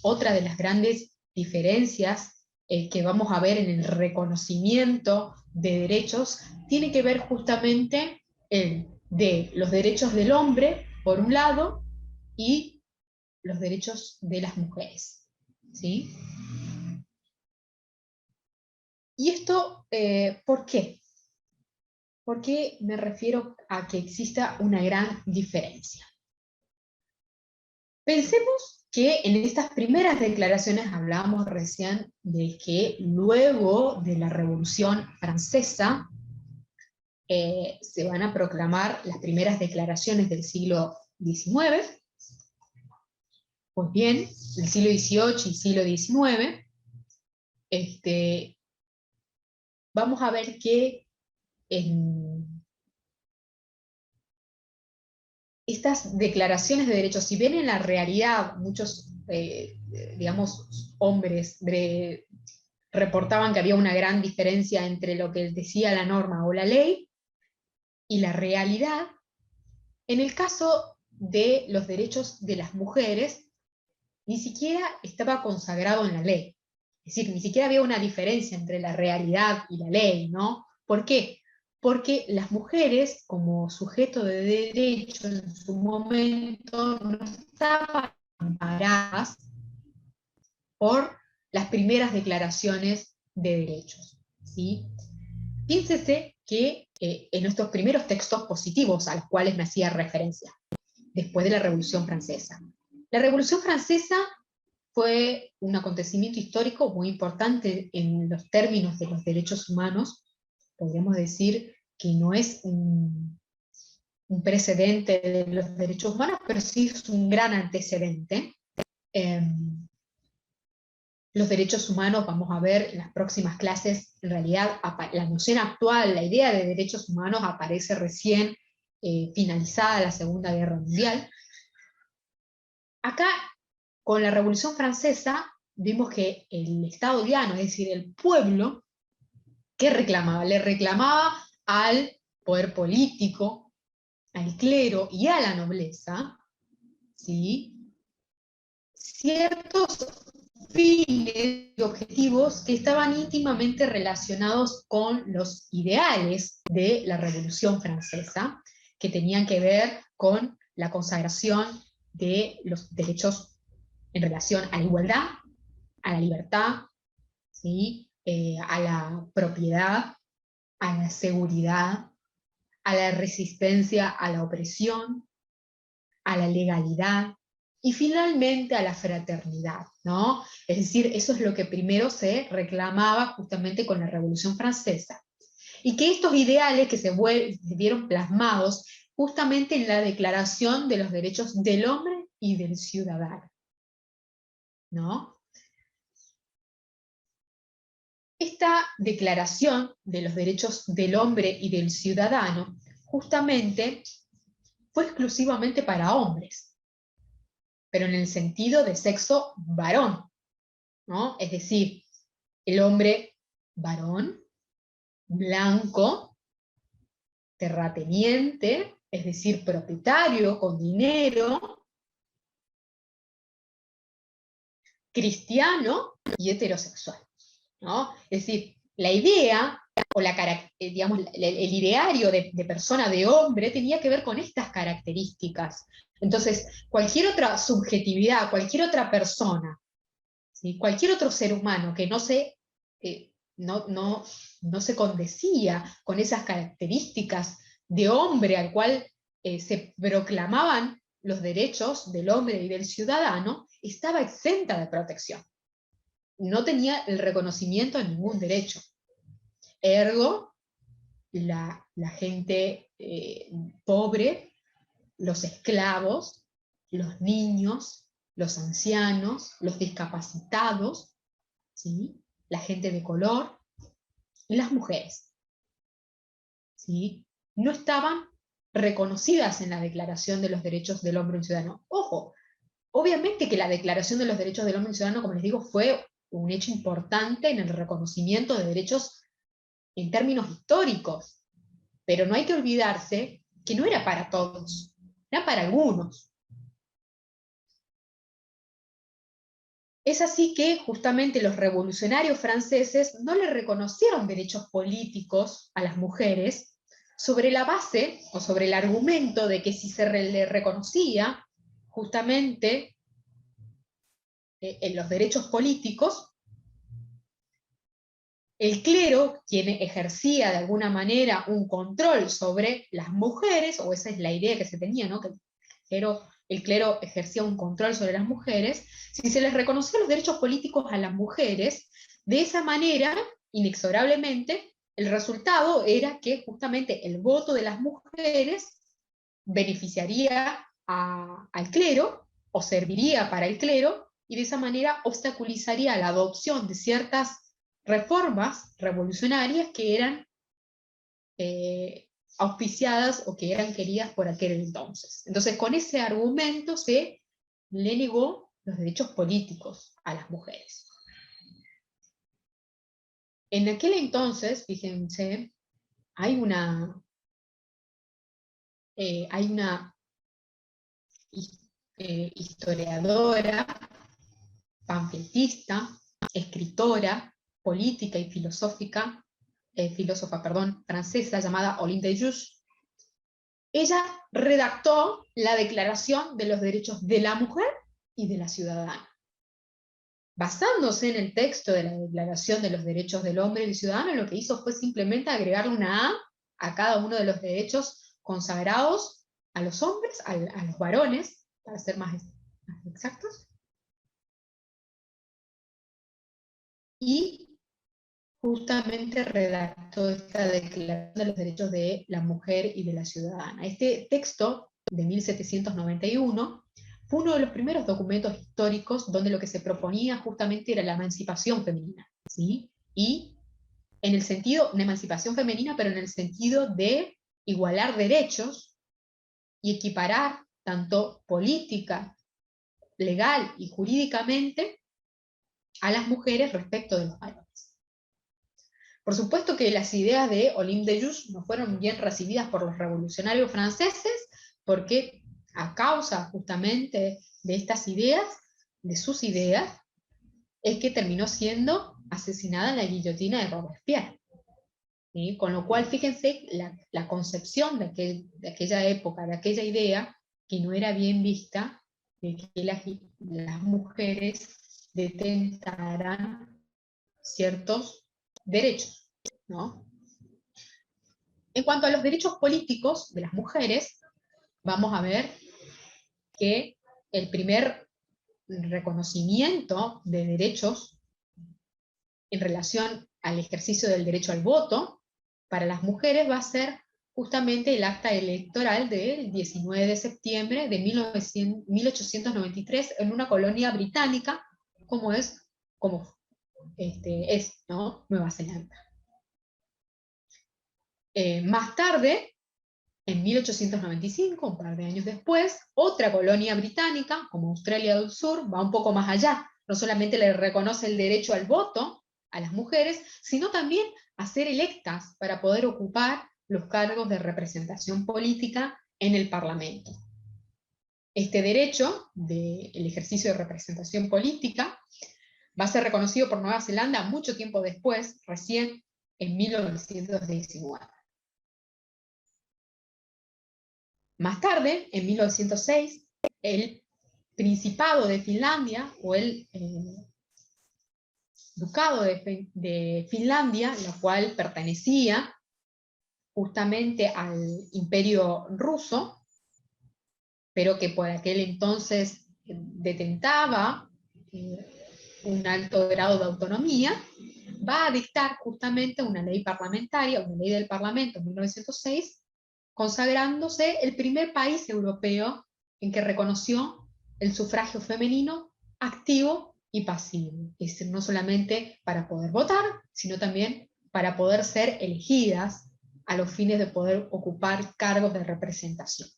Otra de las grandes diferencias que vamos a ver en el reconocimiento de derechos tiene que ver justamente de los derechos del hombre, por un lado, y los derechos de las mujeres. ¿Sí? ¿Y esto por qué? ¿Por qué me refiero a que exista una gran diferencia? Pensemos que en estas primeras declaraciones hablábamos recién de que luego de la Revolución Francesa se van a proclamar las primeras declaraciones del siglo XIX. Pues bien, el siglo XVIII y siglo XIX, vamos a ver que estas declaraciones de derechos, si bien en la realidad muchos, digamos, hombres reportaban que había una gran diferencia entre lo que decía la norma o la ley y la realidad, en el caso de los derechos de las mujeres, ni siquiera estaba consagrado en la ley. Es decir, ni siquiera había una diferencia entre la realidad y la ley, ¿no? ¿Por qué? Porque las mujeres, como sujeto de derecho en su momento, no estaban amparadas por las primeras declaraciones de derechos, ¿sí? Piénsese que en estos primeros textos positivos a los cuales me hacía referencia, después de la Revolución Francesa. La Revolución Francesa fue un acontecimiento histórico muy importante en los términos de los derechos humanos. Podríamos decir que no es un precedente de los derechos humanos, pero sí es un gran antecedente. Los derechos humanos, vamos a ver en las próximas clases, en realidad la noción actual, la idea de derechos humanos aparece recién finalizada la Segunda Guerra Mundial. Acá, con la Revolución Francesa, vimos que el Estado llano, es decir, el pueblo, ¿qué reclamaba? Le reclamaba al poder político, al clero y a la nobleza, ¿sí?, ciertos fines y objetivos que estaban íntimamente relacionados con los ideales de la Revolución Francesa, que tenían que ver con la consagración de los derechos en relación a la igualdad, a la libertad, ¿sí?, a la propiedad, a la seguridad, a la resistencia a la opresión, a la legalidad, y finalmente a la fraternidad, ¿no? Es decir, eso es lo que primero se reclamaba justamente con la Revolución Francesa. Y que estos ideales que se vieron plasmados justamente en la Declaración de los Derechos del Hombre y del Ciudadano, ¿no? Esta Declaración de los Derechos del Hombre y del Ciudadano justamente fue exclusivamente para hombres, pero en el sentido de sexo varón, ¿no? Es decir, el hombre varón, blanco, terrateniente, es decir, propietario, con dinero, cristiano y heterosexual, ¿no? Es decir, la idea, o digamos, el ideario de persona, de hombre, tenía que ver con estas características. Entonces, cualquier otra subjetividad, cualquier otra persona, ¿sí?, cualquier otro ser humano que no se condecía con esas características de hombre al cual se proclamaban los derechos del hombre y del ciudadano, estaba exenta de protección. No tenía el reconocimiento de ningún derecho. Ergo, la gente pobre, los esclavos, los niños, los ancianos, los discapacitados, ¿sí?, la gente de color y las mujeres, ¿sí?, no estaban reconocidas en la Declaración de los Derechos del Hombre y Ciudadano. Ojo, obviamente que la Declaración de los Derechos del Hombre y Ciudadano, como les digo, fue un hecho importante en el reconocimiento de derechos en términos históricos, pero no hay que olvidarse que no era para todos, era para algunos. Es así que justamente los revolucionarios franceses no le reconocieron derechos políticos a las mujeres sobre la base, o sobre el argumento de que si se le reconocía justamente en los derechos políticos, el clero, quien ejercía de alguna manera un control sobre las mujeres, o esa es la idea que se tenía, ¿no?, que el clero ejercía un control sobre las mujeres, si se les reconocía los derechos políticos a las mujeres, de esa manera, inexorablemente, el resultado era que justamente el voto de las mujeres beneficiaría al clero, o serviría para el clero, y de esa manera obstaculizaría la adopción de ciertas reformas revolucionarias que eran auspiciadas o que eran queridas por aquel entonces. Entonces, con ese argumento se le negó los derechos políticos a las mujeres. En aquel entonces, fíjense, hay una historiadora, pamfletista, escritora, política y filósofa, francesa, llamada Olympe de Gouges. Ella redactó la Declaración de los Derechos de la Mujer y de la Ciudadana. Basándose en el texto de la Declaración de los Derechos del Hombre y del Ciudadano, lo que hizo fue simplemente agregarle una A cada uno de los derechos consagrados a los hombres, a los varones, para ser más exactos, y justamente redactó esta Declaración de los Derechos de la Mujer y de la Ciudadana. Este texto, de 1791, fue uno de los primeros documentos históricos donde lo que se proponía justamente era la emancipación femenina, ¿sí? Y en el sentido, una emancipación femenina, pero en el sentido de igualar derechos y equiparar tanto política, legal y jurídicamente a las mujeres respecto de los varones. Por supuesto que las ideas de Olympe de Gouges no fueron bien recibidas por los revolucionarios franceses, porque a causa justamente de estas ideas, de sus ideas, es que terminó siendo asesinada en la guillotina de Robespierre. ¿Sí? Con lo cual, fíjense la concepción de aquella época, de aquella idea, que no era bien vista, de que las mujeres detentaran ciertos derechos, ¿no? En cuanto a los derechos políticos de las mujeres, vamos a ver que el primer reconocimiento de derechos en relación al ejercicio del derecho al voto para las mujeres va a ser justamente el acta electoral del 19 de septiembre de 1893 en una colonia británica como es ¿no? Nueva Zelanda. Más tarde, en 1895, un par de años después, otra colonia británica, como Australia del Sur, va un poco más allá. No solamente le reconoce el derecho al voto a las mujeres, sino también a ser electas para poder ocupar los cargos de representación política en el Parlamento. Este derecho del ejercicio de representación política va a ser reconocido por Nueva Zelanda mucho tiempo después, recién en 1919. Más tarde, en 1906, el Principado de Finlandia, o el Ducado de Finlandia, la cual pertenecía justamente al Imperio Ruso, pero que por aquel entonces detentaba un alto grado de autonomía, va a dictar justamente una ley parlamentaria, una ley del Parlamento en 1906, consagrándose el primer país europeo en que reconoció el sufragio femenino activo y pasivo. Es decir, no solamente para poder votar, sino también para poder ser elegidas a los fines de poder ocupar cargos de representación.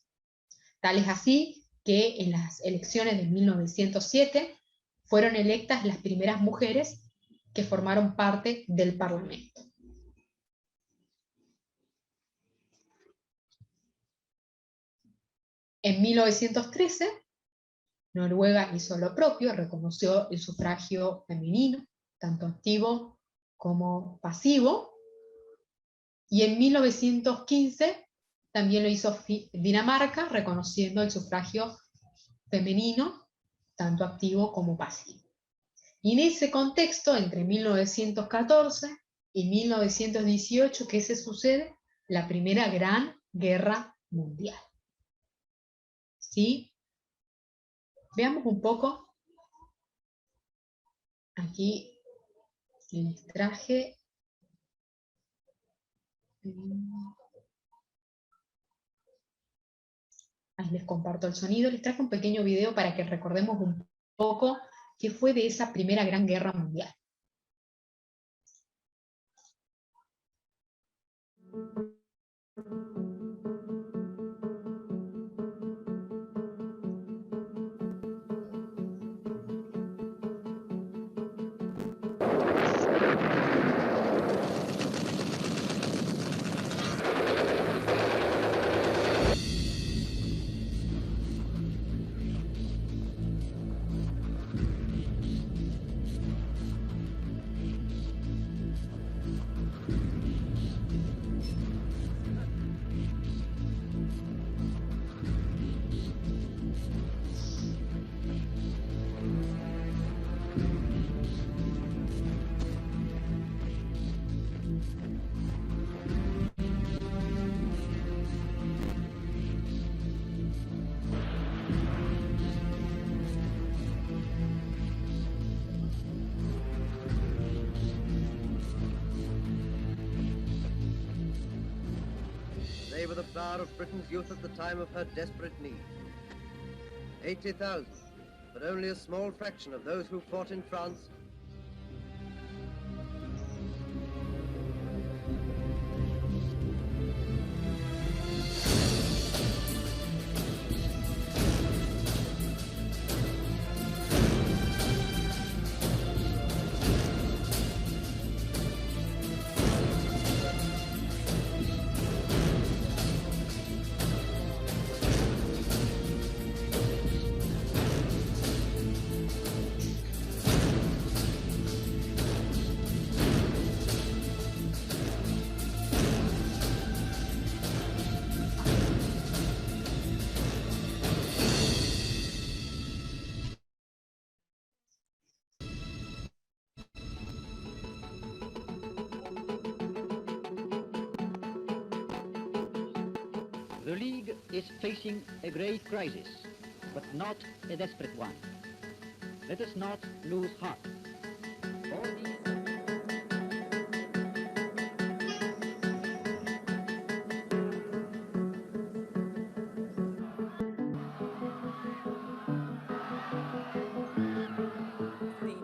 Tal es así que en las elecciones de 1907 fueron electas las primeras mujeres que formaron parte del Parlamento. En 1913, Noruega hizo lo propio, reconoció el sufragio femenino, tanto activo como pasivo, y en 1915 también lo hizo Dinamarca, reconociendo el sufragio femenino, tanto activo como pasivo. Y en ese contexto, entre 1914 y 1918, ¿qué se sucede? La primera gran guerra mundial. ¿Sí? Veamos un poco, aquí les traje, ahí les comparto el sonido, les traje un pequeño video para que recordemos un poco qué fue de esa primera gran guerra mundial. They were the flower of Britain's youth at the time of her desperate need. 80,000, but only a small fraction of those who fought in France. The League is facing a great crisis, but not a desperate one. Let us not lose heart. All these...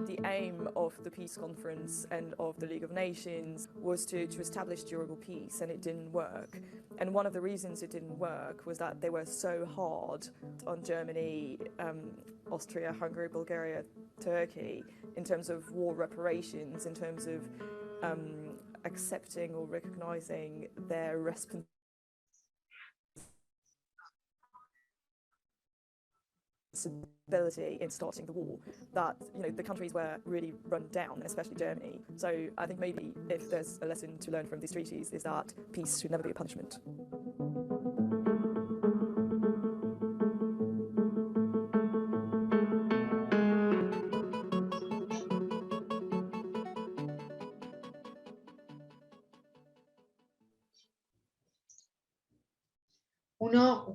The aim of the Peace Conference and of the League of Nations was to establish durable peace, and it didn't work. And one of the reasons it didn't work was that they were so hard on Germany, Austria, Hungary, Bulgaria, Turkey, in terms of war reparations, in terms of accepting or recognizing their responsibility in starting the war, that the countries were really run down, especially Germany. So I think maybe if there's a lesson to learn from these treaties is that peace should never be a punishment.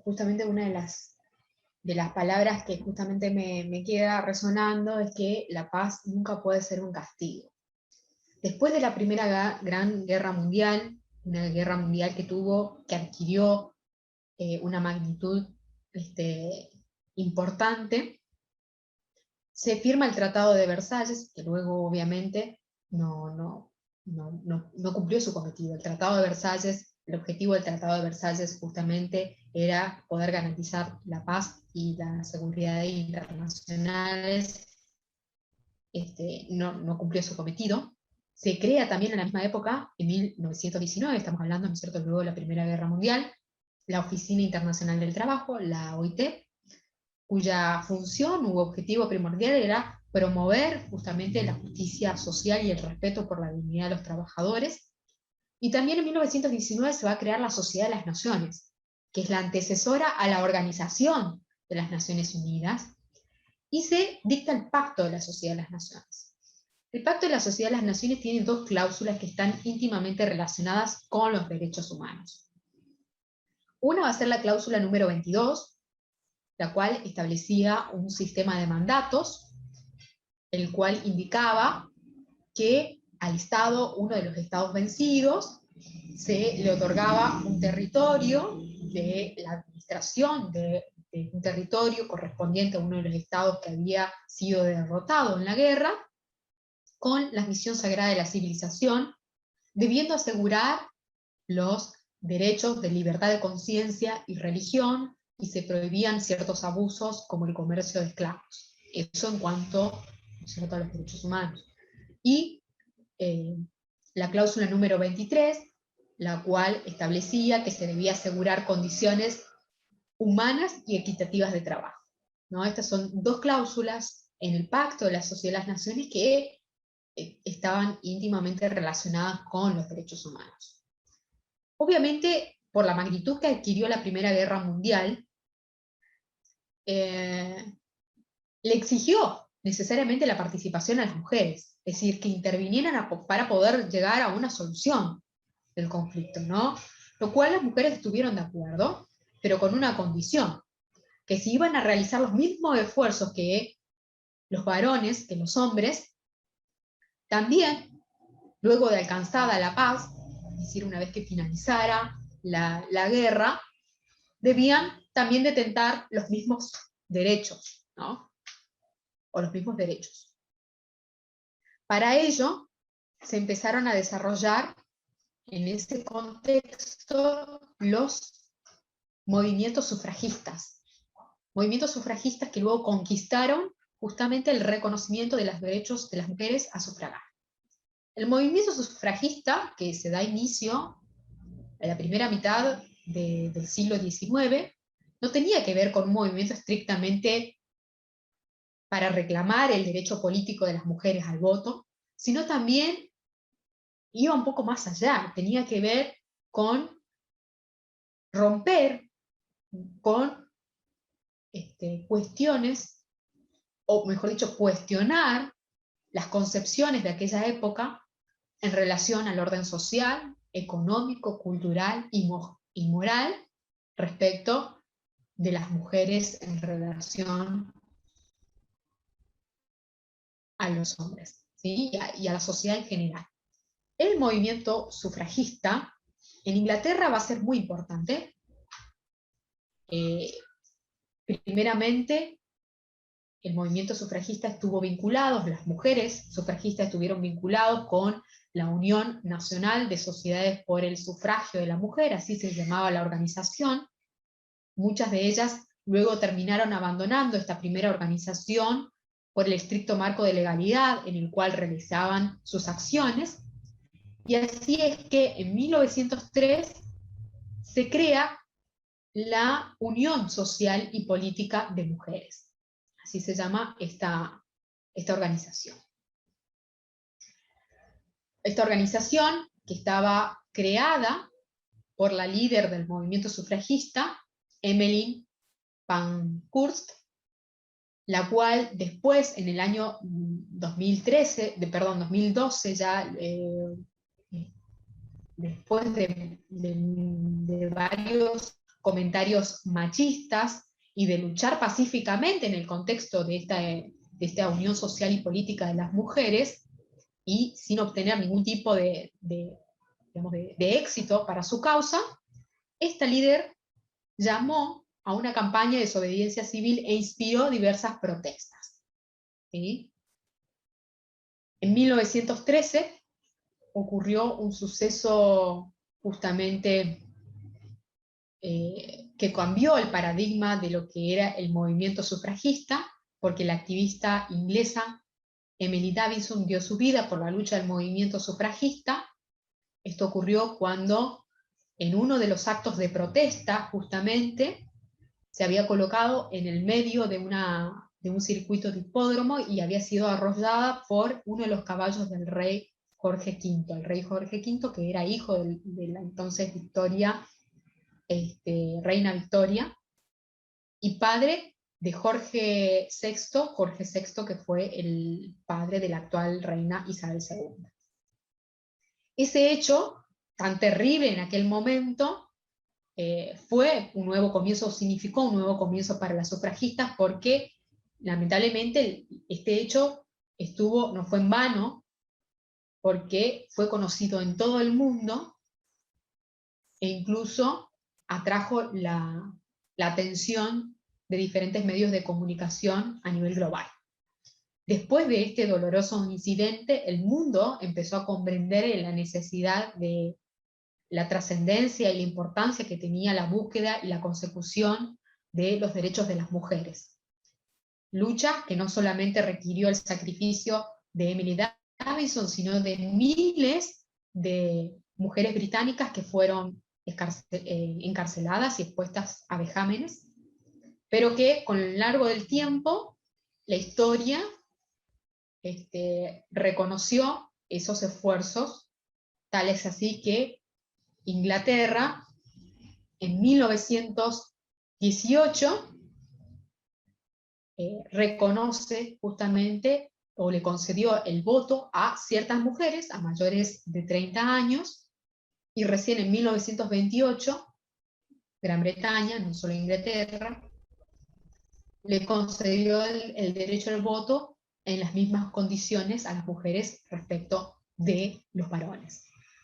Justamente una de las palabras que justamente me queda resonando es que la paz nunca puede ser un castigo. Después de la Primera Gran Guerra Mundial, una guerra mundial que adquirió una magnitud importante, se firma el Tratado de Versalles, que luego obviamente no cumplió su cometido. El Tratado de Versalles, el objetivo del Tratado de Versalles justamente era poder garantizar la paz y la seguridad internacionales. No cumplió su cometido. Se crea también en la misma época, en 1919, estamos hablando, ¿no es cierto?, luego de la Primera Guerra Mundial, la Oficina Internacional del Trabajo, la OIT, cuya función u objetivo primordial era promover justamente la justicia social y el respeto por la dignidad de los trabajadores. Y también en 1919 se va a crear la Sociedad de las Naciones, que es la antecesora a la Organización de las Naciones Unidas, y se dicta el Pacto de la Sociedad de las Naciones. El Pacto de la Sociedad de las Naciones tiene dos cláusulas que están íntimamente relacionadas con los derechos humanos. Una va a ser la cláusula número 22, la cual establecía un sistema de mandatos, el cual indicaba que al Estado, uno de los Estados vencidos, se le otorgaba un territorio de la administración de un territorio correspondiente a uno de los Estados que había sido derrotado en la guerra, con la misión sagrada de la civilización, debiendo asegurar los derechos de libertad de conciencia y religión, y se prohibían ciertos abusos como el comercio de esclavos. Eso en cuanto, ¿no es cierto?, a los derechos humanos. Y la cláusula número 23, la cual establecía que se debía asegurar condiciones humanas y equitativas de trabajo, ¿no? Estas son dos cláusulas en el Pacto de la Sociedad de las Naciones que estaban íntimamente relacionadas con los derechos humanos. Obviamente, por la magnitud que adquirió la Primera Guerra Mundial, le exigió necesariamente la participación a las mujeres, es decir, que intervinieran para poder llegar a una solución del conflicto, ¿no? Lo cual las mujeres estuvieron de acuerdo, pero con una condición, que si iban a realizar los mismos esfuerzos que los varones, que los hombres, también, luego de alcanzada la paz, es decir, una vez que finalizara la guerra, debían también detentar los mismos derechos, ¿no? O los mismos derechos. Para ello, se empezaron a desarrollar en ese contexto los movimientos sufragistas que luego conquistaron justamente el reconocimiento de los derechos de las mujeres a sufragar. El movimiento sufragista, que se da inicio en la primera mitad del siglo XIX, no tenía que ver con un movimiento estrictamente para reclamar el derecho político de las mujeres al voto, sino también iba un poco más allá, tenía que ver con romper con cuestiones, o mejor dicho, cuestionar las concepciones de aquella época en relación al orden social, económico, cultural y moral respecto de las mujeres en relación a los hombres, ¿sí? y a la sociedad en general. El movimiento sufragista en Inglaterra va a ser muy importante. Primeramente, el movimiento sufragista estuvo vinculado, las mujeres sufragistas estuvieron vinculados con la Unión Nacional de Sociedades por el Sufragio de la Mujer, así se llamaba la organización. Muchas de ellas luego terminaron abandonando esta primera organización por el estricto marco de legalidad en el cual realizaban sus acciones, y así es que en 1903 se crea la Unión Social y Política de Mujeres. Así se llama esta organización. Esta organización, que estaba creada por la líder del movimiento sufragista, Emmeline Pankhurst, la cual después, en el año 2012, ya después de varios comentarios machistas y de luchar pacíficamente en el contexto de esta unión social y política de las mujeres, y sin obtener ningún tipo de éxito para su causa, esta líder llamó a una campaña de desobediencia civil e inspiró diversas protestas. ¿Sí? En 1913 ocurrió un suceso justamente que cambió el paradigma de lo que era el movimiento sufragista, porque la activista inglesa Emily Davison dio su vida por la lucha del movimiento sufragista. Esto ocurrió cuando en uno de los actos de protesta justamente se había colocado en el medio de un circuito de hipódromo y había sido arrollada por uno de los caballos del rey Jorge V, el rey Jorge V, que era hijo de la entonces reina Victoria, y padre de Jorge VI, que fue el padre de la actual reina Isabel II. Ese hecho, tan terrible en aquel momento, fue un nuevo comienzo, significó un nuevo comienzo para las sufragistas, porque lamentablemente este hecho no fue en vano, porque fue conocido en todo el mundo e incluso atrajo la atención de diferentes medios de comunicación a nivel global. Después de este doloroso incidente, el mundo empezó a comprender la necesidad de la trascendencia y la importancia que tenía la búsqueda y la consecución de los derechos de las mujeres. Lucha que no solamente requirió el sacrificio de Emily Davison, sino de miles de mujeres británicas que fueron encarceladas y expuestas a vejámenes, pero que con el largo del tiempo la historia reconoció esos esfuerzos, tales así que Inglaterra en 1918 reconoce justamente o le concedió el voto a ciertas mujeres, a mayores de 30 años, y recién en 1928 Gran Bretaña, no solo Inglaterra, le concedió el derecho al voto en las mismas condiciones a las mujeres respecto de los varones.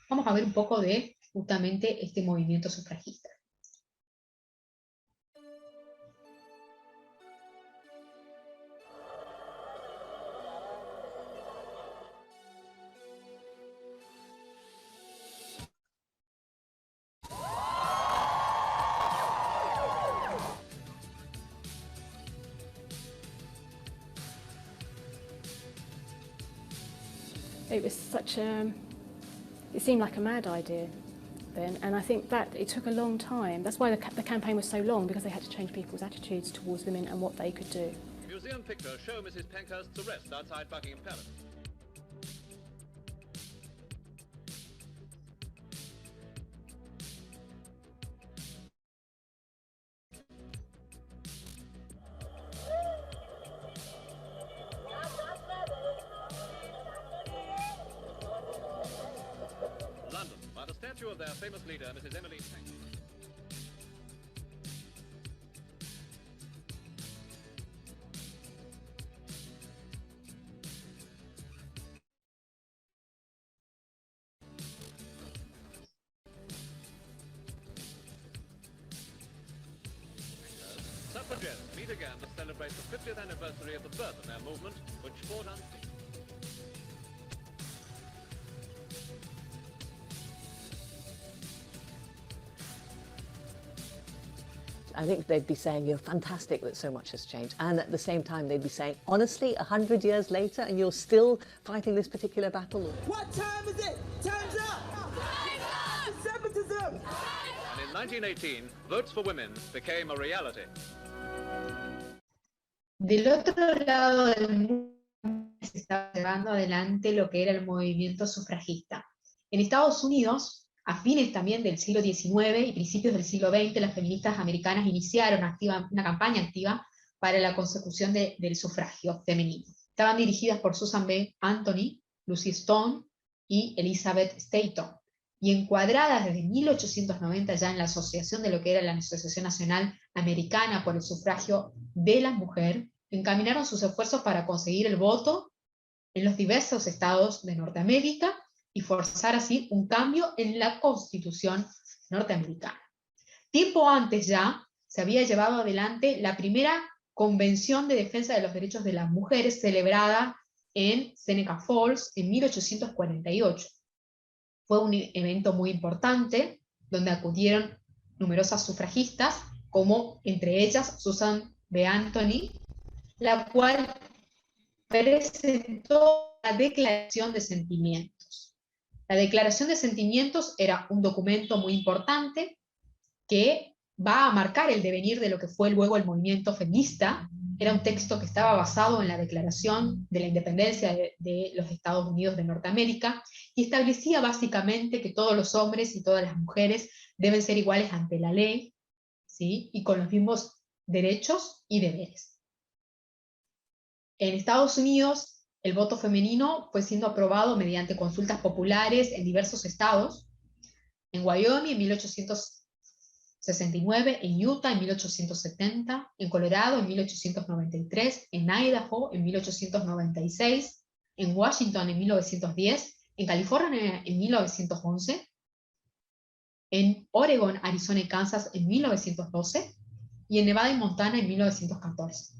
Vamos a ver un poco de justamente este movimiento sufragista. It was such a, it seemed like a mad idea then, and I think that it took a long time. That's why the campaign was so long, because they had to change people's attitudes towards women and what they could do. Museum pictures show Mrs. Pankhurst's arrest outside Buckingham Palace. London, by the statue of their famous leader, Mrs. Emily Pankhurst. Suffragettes meet again to celebrate the 50th anniversary of the birth of their movement, which fought unseen. I think they'd be saying, you're fantastic that so much has changed. And at the same time, they'd be saying, honestly, 100 years later, and you're still fighting this particular battle? What time is it? Time's up! Anti-Semitism! And in 1918, votes for women became a reality. Del otro lado del mundo se estaba llevando adelante lo que era el movimiento sufragista. En Estados Unidos, a fines también del siglo XIX y principios del siglo XX, las feministas americanas iniciaron una campaña activa para la consecución del sufragio femenino. Estaban dirigidas por Susan B. Anthony, Lucy Stone y Elizabeth Staton, y encuadradas desde 1890 ya en la asociación de lo que era la Asociación Nacional Americana por el Sufragio de la Mujer, encaminaron sus esfuerzos para conseguir el voto en los diversos estados de Norteamérica y forzar así un cambio en la Constitución norteamericana. Tiempo antes ya se había llevado adelante la primera Convención de Defensa de los Derechos de las Mujeres, celebrada en Seneca Falls en 1848. Fue un evento muy importante, donde acudieron numerosas sufragistas, como entre ellas Susan B. Anthony, la cual presentó la Declaración de Sentimientos. La Declaración de Sentimientos era un documento muy importante que va a marcar el devenir de lo que fue luego el movimiento feminista. Era un texto que estaba basado en la Declaración de la Independencia de los Estados Unidos de Norteamérica, y establecía básicamente que todos los hombres y todas las mujeres deben ser iguales ante la ley, ¿sí? Y con los mismos derechos y deberes. En Estados Unidos, el voto femenino fue siendo aprobado mediante consultas populares en diversos estados: en Wyoming en 1869, en Utah en 1870, en Colorado en 1893, en Idaho en 1896, en Washington en 1910, en California en 1911, en Oregon, Arizona y Kansas en 1912, y en Nevada y Montana en 1914.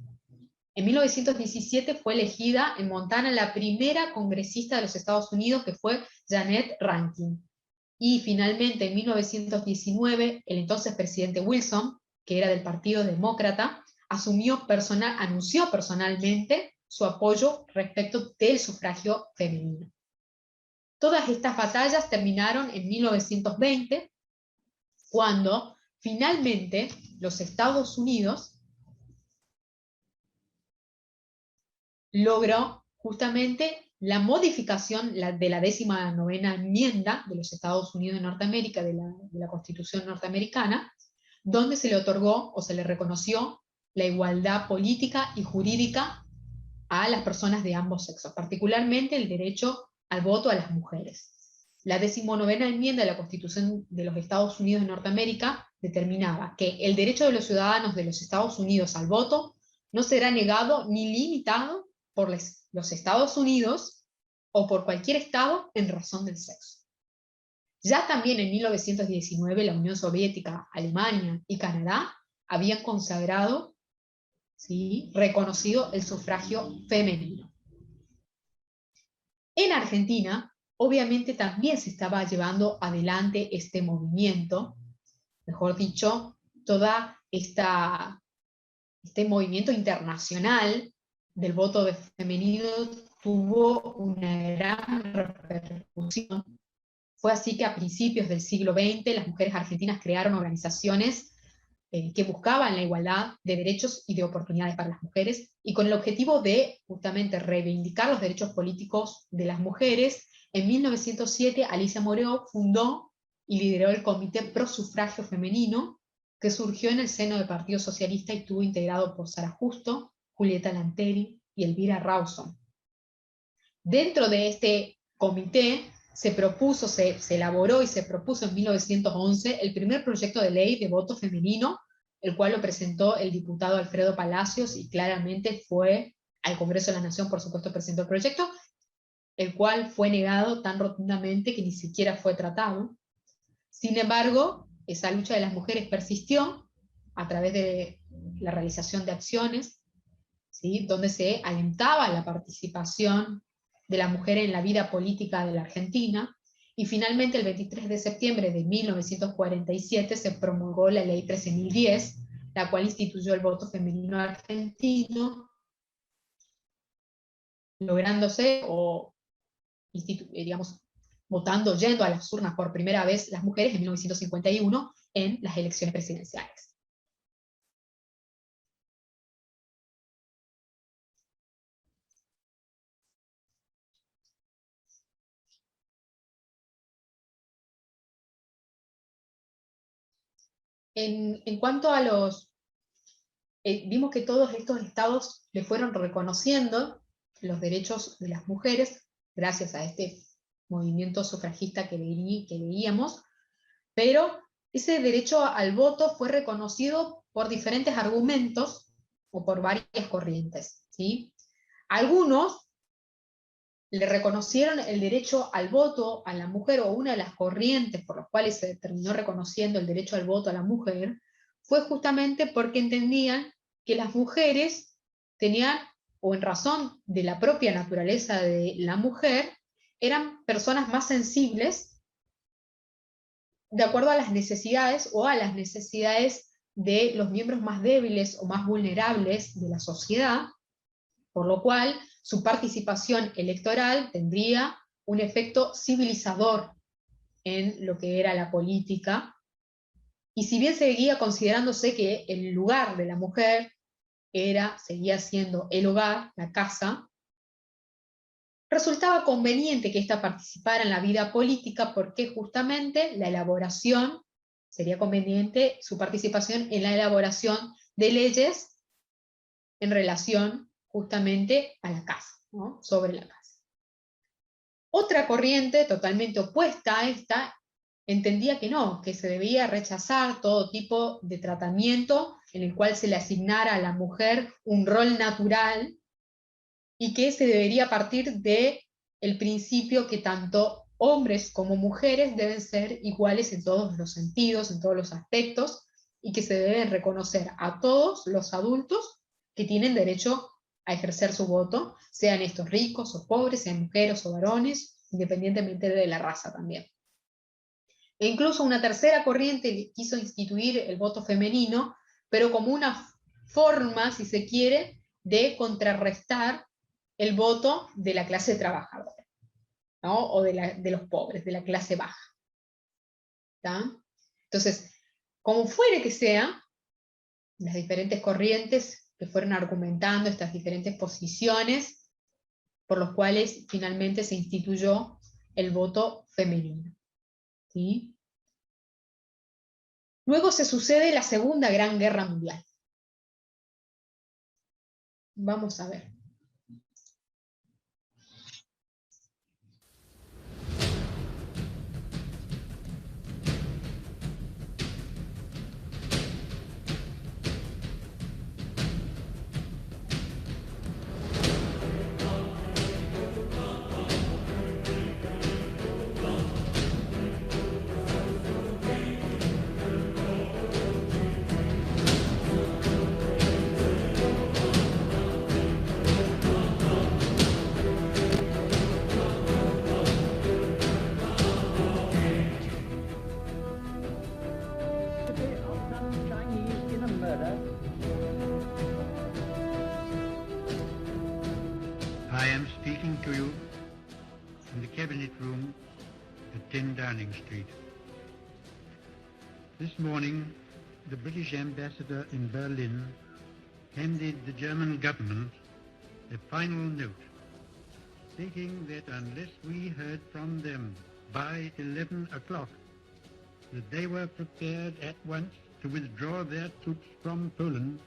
En 1917 fue elegida en Montana la primera congresista de los Estados Unidos, que fue Janet Rankin. Y finalmente en 1919, el entonces presidente Wilson, que era del Partido Demócrata, anunció personalmente su apoyo respecto del sufragio femenino. Todas estas batallas terminaron en 1920, cuando finalmente los Estados Unidos logró justamente la modificación de la 19ª enmienda de los Estados Unidos de Norteamérica, de la Constitución norteamericana, donde se le otorgó o se le reconoció la igualdad política y jurídica a las personas de ambos sexos, particularmente el derecho al voto a las mujeres. La 19ª enmienda de la Constitución de los Estados Unidos de Norteamérica determinaba que el derecho de los ciudadanos de los Estados Unidos al voto no será negado ni limitado por los Estados Unidos o por cualquier Estado en razón del sexo. Ya también en 1919 la Unión Soviética, Alemania y Canadá habían consagrado, ¿sí?, reconocido el sufragio femenino. En Argentina, obviamente también se estaba llevando adelante este movimiento, mejor dicho, este movimiento internacional del voto femenino tuvo una gran repercusión. Fue así que a principios del siglo XX las mujeres argentinas crearon organizaciones que buscaban la igualdad de derechos y de oportunidades para las mujeres, y con el objetivo de justamente reivindicar los derechos políticos de las mujeres. En 1907 Alicia Moreau fundó y lideró el Comité Pro Sufragio Femenino, que surgió en el seno del Partido Socialista y estuvo integrado por Sara Justo, Julieta Lanteri y Elvira Rawson. Dentro de este comité se elaboró y se propuso en 1911 el primer proyecto de ley de voto femenino, el cual lo presentó el diputado Alfredo Palacios, y claramente fue al Congreso de la Nación, por supuesto, presentó el proyecto, el cual fue negado tan rotundamente que ni siquiera fue tratado. Sin embargo, esa lucha de las mujeres persistió a través de la realización de acciones, ¿sí?, donde se alentaba la participación de la mujer en la vida política de la Argentina, y finalmente el 23 de septiembre de 1947 se promulgó la Ley 13.010, la cual instituyó el voto femenino argentino, lográndose, o digamos, votando, yendo a las urnas por primera vez las mujeres en 1951 en las elecciones presidenciales. En cuanto a los... vimos que todos estos estados le fueron reconociendo los derechos de las mujeres, gracias a este movimiento sufragista que veíamos, pero ese derecho al voto fue reconocido por diferentes argumentos, o por varias corrientes, ¿sí? Algunos le reconocieron el derecho al voto a la mujer, o una de las corrientes por las cuales se terminó reconociendo el derecho al voto a la mujer, fue justamente porque entendían que las mujeres tenían, o en razón de la propia naturaleza de la mujer, eran personas más sensibles de acuerdo a las necesidades, o a las necesidades de los miembros más débiles o más vulnerables de la sociedad, por lo cual su participación electoral tendría un efecto civilizador en lo que era la política, y si bien seguía considerándose que el lugar de la mujer seguía siendo el hogar, la casa, resultaba conveniente que ésta participara en la vida política, porque justamente sería conveniente su participación en la elaboración de leyes en relación justamente a la casa, ¿no?, sobre la casa. Otra corriente totalmente opuesta a esta entendía que no, que se debía rechazar todo tipo de tratamiento en el cual se le asignara a la mujer un rol natural, y que se debería partir del principio que tanto hombres como mujeres deben ser iguales en todos los sentidos, en todos los aspectos, y que se deben reconocer a todos los adultos que tienen derecho a ejercer su voto, sean estos ricos o pobres, sean mujeres o varones, independientemente de la raza también. E incluso una tercera corriente quiso instituir el voto femenino, pero como una forma, si se quiere, de contrarrestar el voto de la clase trabajadora, ¿no?, o de los pobres, de la clase baja. ¿Tá? Entonces, como fuere que sea, las diferentes corrientes que fueron argumentando estas diferentes posiciones, por los cuales finalmente se instituyó el voto femenino, ¿sí? Luego se sucede la Segunda Gran Guerra Mundial. Vamos a ver. I am speaking to you from the Cabinet Room at 10 Downing Street. This morning, the British ambassador in Berlin handed the German government a final note stating that unless we heard from them by 11 o'clock, that they were prepared at once to withdraw their troops from Poland,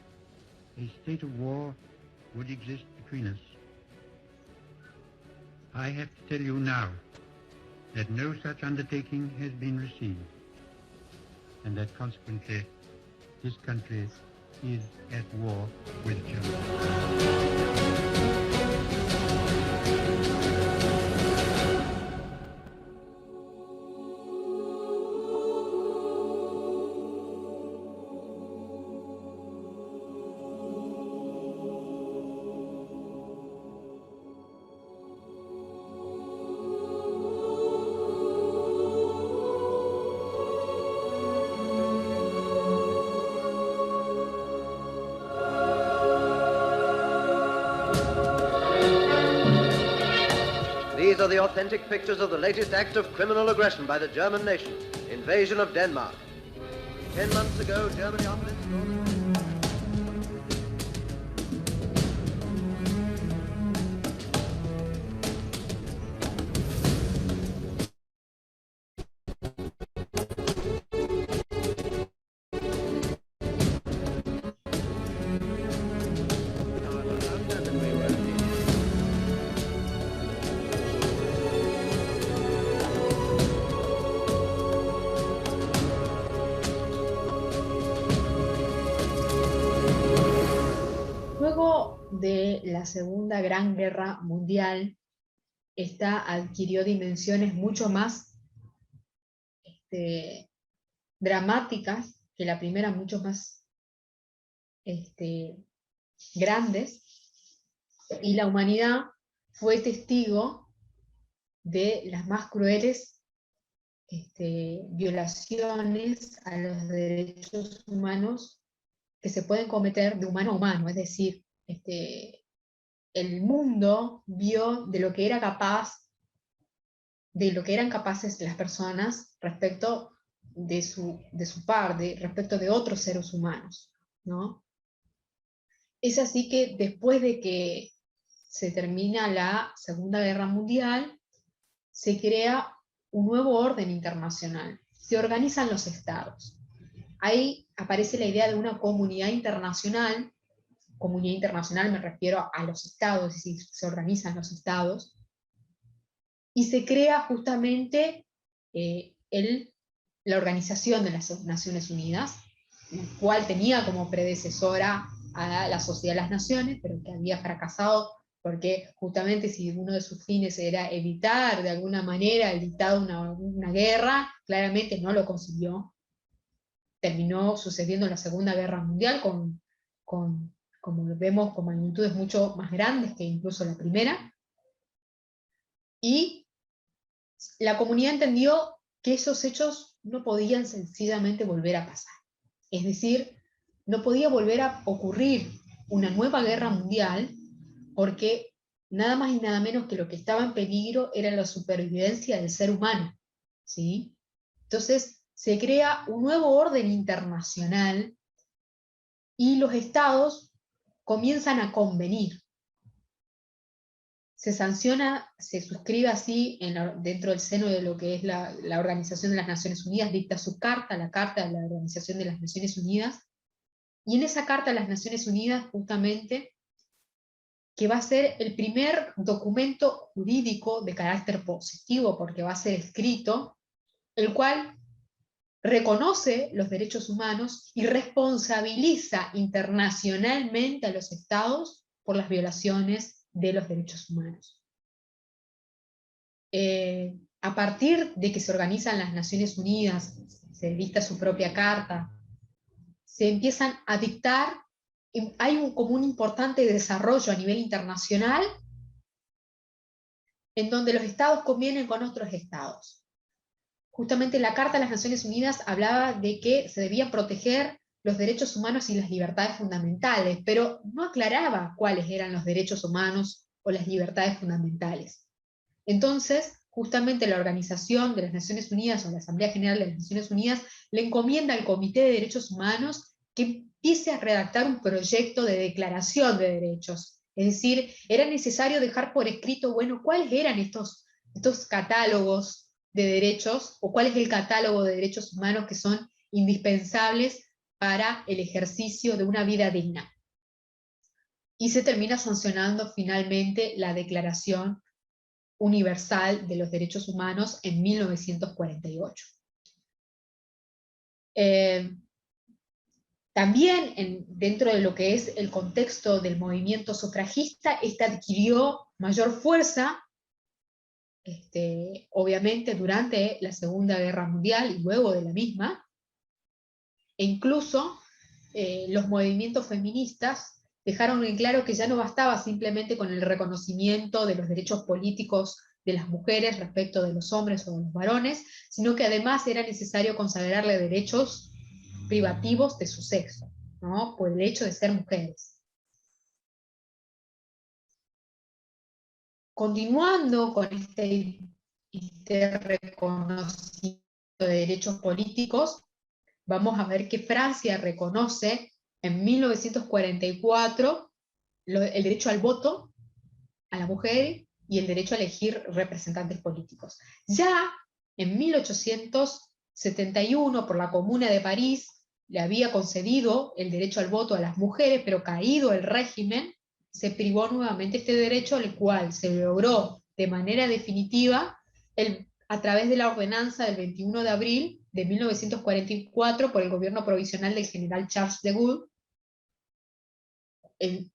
a state of war would exist between us. I have to tell you now that no such undertaking has been received, and that consequently this country is at war with Germany. These are the authentic pictures of the latest act of criminal aggression by the German nation, invasion of Denmark. 10 months ago, Germany offered its Luego de la Segunda Gran Guerra Mundial, esta adquirió dimensiones mucho más dramáticas que la primera, mucho más grandes, y la humanidad fue testigo de las más crueles violaciones a los derechos humanos que se pueden cometer de humano a humano, es decir, el mundo vio de lo que era capaz, de lo que eran capaces las personas respecto de su par, respecto de otros seres humanos, ¿no? Es así que después de que se termina la Segunda Guerra Mundial, se crea un nuevo orden internacional, se organizan los estados. Ahí aparece la idea de una comunidad internacional me refiero a los estados, es decir, se organizan los estados, y se crea justamente la Organización de las Naciones Unidas, la cual tenía como predecesora a la Sociedad de las Naciones, pero que había fracasado porque justamente si uno de sus fines era evitar de alguna manera el dictado de una guerra, claramente no lo consiguió. Terminó sucediendo en la Segunda Guerra Mundial como lo vemos, con magnitudes mucho más grandes que incluso la primera, y la comunidad entendió que esos hechos no podían sencillamente volver a pasar. Es decir, no podía volver a ocurrir una nueva guerra mundial, porque nada más y nada menos que lo que estaba en peligro era la supervivencia del ser humano, ¿sí? Entonces se crea un nuevo orden internacional y los estados comienzan a convenir. Se sanciona, se suscribe así dentro del seno de lo que es la Organización de las Naciones Unidas, dicta su carta, la Carta de la Organización de las Naciones Unidas, y en esa Carta de las Naciones Unidas justamente, que va a ser el primer documento jurídico de carácter positivo, porque va a ser escrito, el cual reconoce los derechos humanos y responsabiliza internacionalmente a los estados por las violaciones de los derechos humanos. A partir de que se organizan las Naciones Unidas, se dicta su propia carta, se empiezan a dictar, hay como un importante desarrollo a nivel internacional, en donde los estados convienen con otros estados. Justamente la Carta de las Naciones Unidas hablaba de que se debían proteger los derechos humanos y las libertades fundamentales, pero no aclaraba cuáles eran los derechos humanos o las libertades fundamentales. Entonces, justamente la Organización de las Naciones Unidas o la Asamblea General de las Naciones Unidas le encomienda al Comité de Derechos Humanos que empiece a redactar un proyecto de declaración de derechos. Es decir, era necesario dejar por escrito, bueno, cuáles eran estos catálogos de derechos, o cuál es el catálogo de derechos humanos que son indispensables para el ejercicio de una vida digna. Y se termina sancionando finalmente la Declaración Universal de los Derechos Humanos en 1948. También dentro de lo que es el contexto del movimiento sufragista, esta adquirió mayor fuerza, obviamente durante la Segunda Guerra Mundial y luego de la misma, e incluso los movimientos feministas dejaron en claro que ya no bastaba simplemente con el reconocimiento de los derechos políticos de las mujeres respecto de los hombres o de los varones, sino que además era necesario consagrarle derechos privativos de su sexo, ¿no? Por el hecho de ser mujeres. Continuando con este reconocimiento de derechos políticos, vamos a ver que Francia reconoce en 1944 el derecho al voto a la mujer y el derecho a elegir representantes políticos. Ya en 1871, por la Comuna de París, le había concedido el derecho al voto a las mujeres, pero caído el régimen, se privó nuevamente este derecho, el cual se logró de manera definitiva a través de la ordenanza del 21 de abril de 1944 por el gobierno provisional del general Charles de Gaulle, el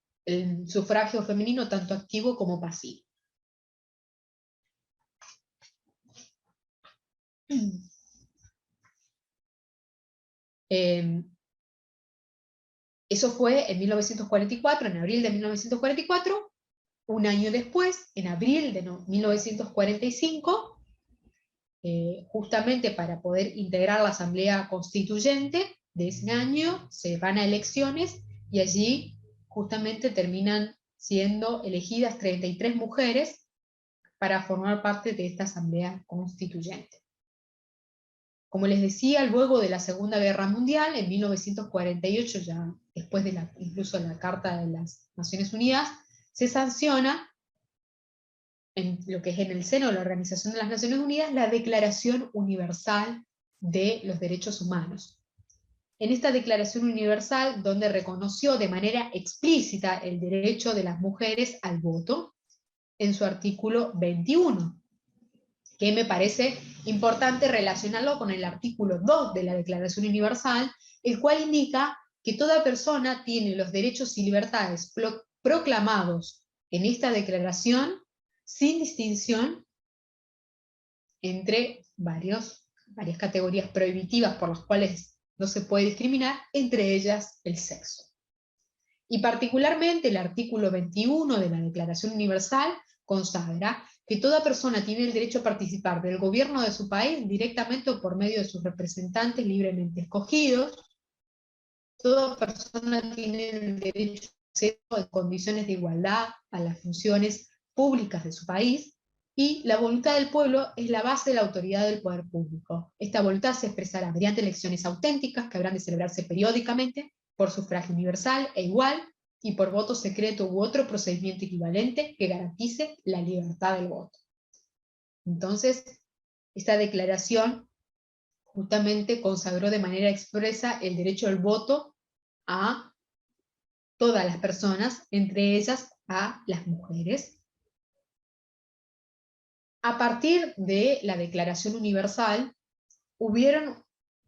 sufragio femenino tanto activo como pasivo. Eso fue en 1944, en abril de 1944. Un año después, en abril de 1945, justamente para poder integrar la Asamblea Constituyente de ese año, se van a elecciones y allí justamente terminan siendo elegidas 33 mujeres para formar parte de esta Asamblea Constituyente. Como les decía, luego de la Segunda Guerra Mundial, en 1948, ya después de incluso la Carta de las Naciones Unidas, se sanciona, en lo que es en el seno de la Organización de las Naciones Unidas, la Declaración Universal de los Derechos Humanos. En esta Declaración Universal, donde reconoció de manera explícita el derecho de las mujeres al voto, en su artículo 21, que me parece importante relacionarlo con el artículo 2 de la Declaración Universal, el cual indica que toda persona tiene los derechos y libertades proclamados en esta declaración sin distinción entre varias categorías prohibitivas por las cuales no se puede discriminar, entre ellas el sexo. Y particularmente el artículo 21 de la Declaración Universal consagra que toda persona tiene el derecho a participar del gobierno de su país directamente o por medio de sus representantes libremente escogidos. Toda persona tiene el derecho a acceso en condiciones de igualdad a las funciones públicas de su país, y la voluntad del pueblo es la base de la autoridad del poder público. Esta voluntad se expresará mediante elecciones auténticas que habrán de celebrarse periódicamente, por sufragio universal e igual, y por voto secreto u otro procedimiento equivalente que garantice la libertad del voto. Entonces, esta declaración justamente consagró de manera expresa el derecho al voto a todas las personas, entre ellas a las mujeres. A partir de la Declaración Universal,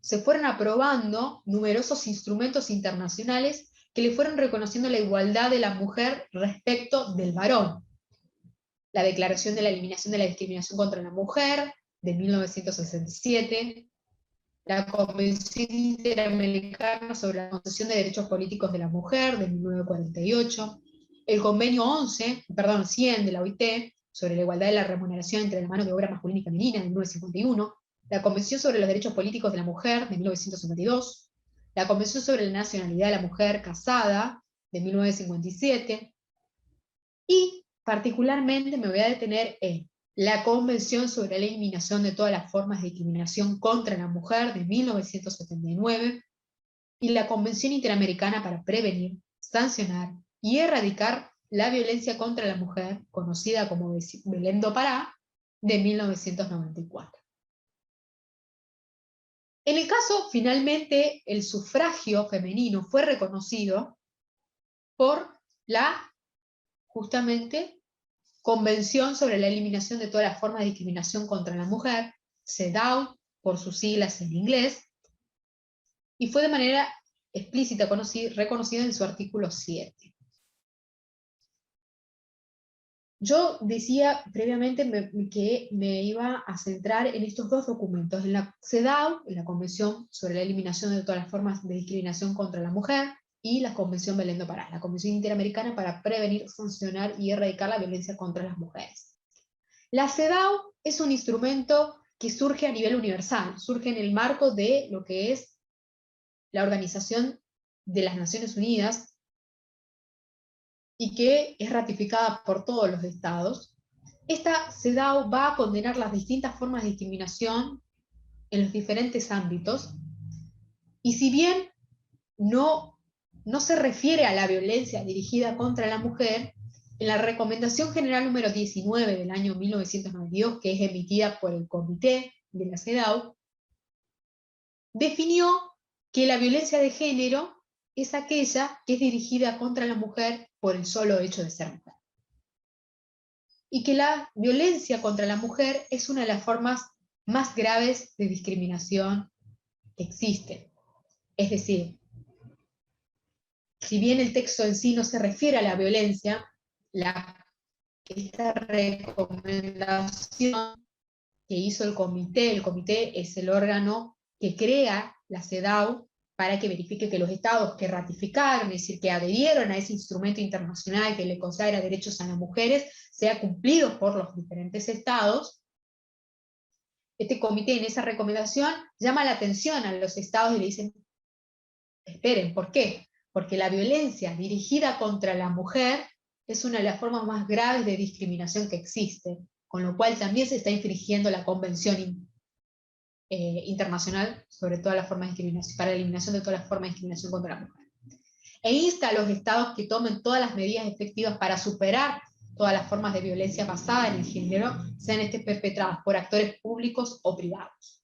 se fueron aprobando numerosos instrumentos internacionales que le fueron reconociendo la igualdad de la mujer respecto del varón. La Declaración de la Eliminación de la Discriminación contra la Mujer, de 1967, la Convención Interamericana sobre la Concesión de Derechos Políticos de la Mujer, de 1948, el Convenio 100 de la OIT, sobre la igualdad de la remuneración entre la mano de obra masculina y femenina, de 1951, la Convención sobre los Derechos Políticos de la Mujer, de 1952, la Convención sobre la Nacionalidad de la Mujer Casada, de 1957, y particularmente me voy a detener en la Convención sobre la Eliminación de todas las formas de discriminación contra la mujer de 1979 y la Convención Interamericana para prevenir, sancionar y erradicar la violencia contra la mujer, conocida como Belén do Pará, de 1994. En el caso, finalmente, el sufragio femenino fue reconocido por la, justamente, Convención sobre la Eliminación de todas las formas de discriminación contra la mujer, CEDAW, por sus siglas en inglés, y fue de manera explícita reconocida en su artículo 7. Yo decía previamente que me iba a centrar en estos dos documentos, en la CEDAW, en la Convención sobre la Eliminación de todas las formas de discriminación contra la mujer, y la Convención Belén do Pará, la Convención Interamericana para prevenir, sancionar y erradicar la violencia contra las mujeres. La CEDAW es un instrumento que surge a nivel universal, surge en el marco de lo que es la Organización de las Naciones Unidas, y que es ratificada por todos los estados. Esta CEDAW va a condenar las distintas formas de discriminación en los diferentes ámbitos, y si bien no se refiere a la violencia dirigida contra la mujer, en la Recomendación General número 19 del año 1992, que es emitida por el Comité de la CEDAW, definió que la violencia de género es aquella que es dirigida contra la mujer por el solo hecho de ser mujer. Y que la violencia contra la mujer es una de las formas más graves de discriminación que existen. Es decir, si bien el texto en sí no se refiere a la violencia, esta recomendación que hizo el comité es el órgano que crea la CEDAW para que verifique que los estados que ratificaron, es decir, que adherieron a ese instrumento internacional que le consagra derechos a las mujeres, sea cumplido por los diferentes estados. Este comité en esa recomendación llama la atención a los estados y le dicen, esperen, ¿por qué? Porque la violencia dirigida contra la mujer es una de las formas más graves de discriminación que existe, con lo cual también se está infringiendo la Convención Internacional sobre todas las formas de discriminación, para la eliminación de todas las formas de discriminación contra la mujer. E insta a los estados que tomen todas las medidas efectivas para superar todas las formas de violencia basada en el género, sean estas perpetradas por actores públicos o privados.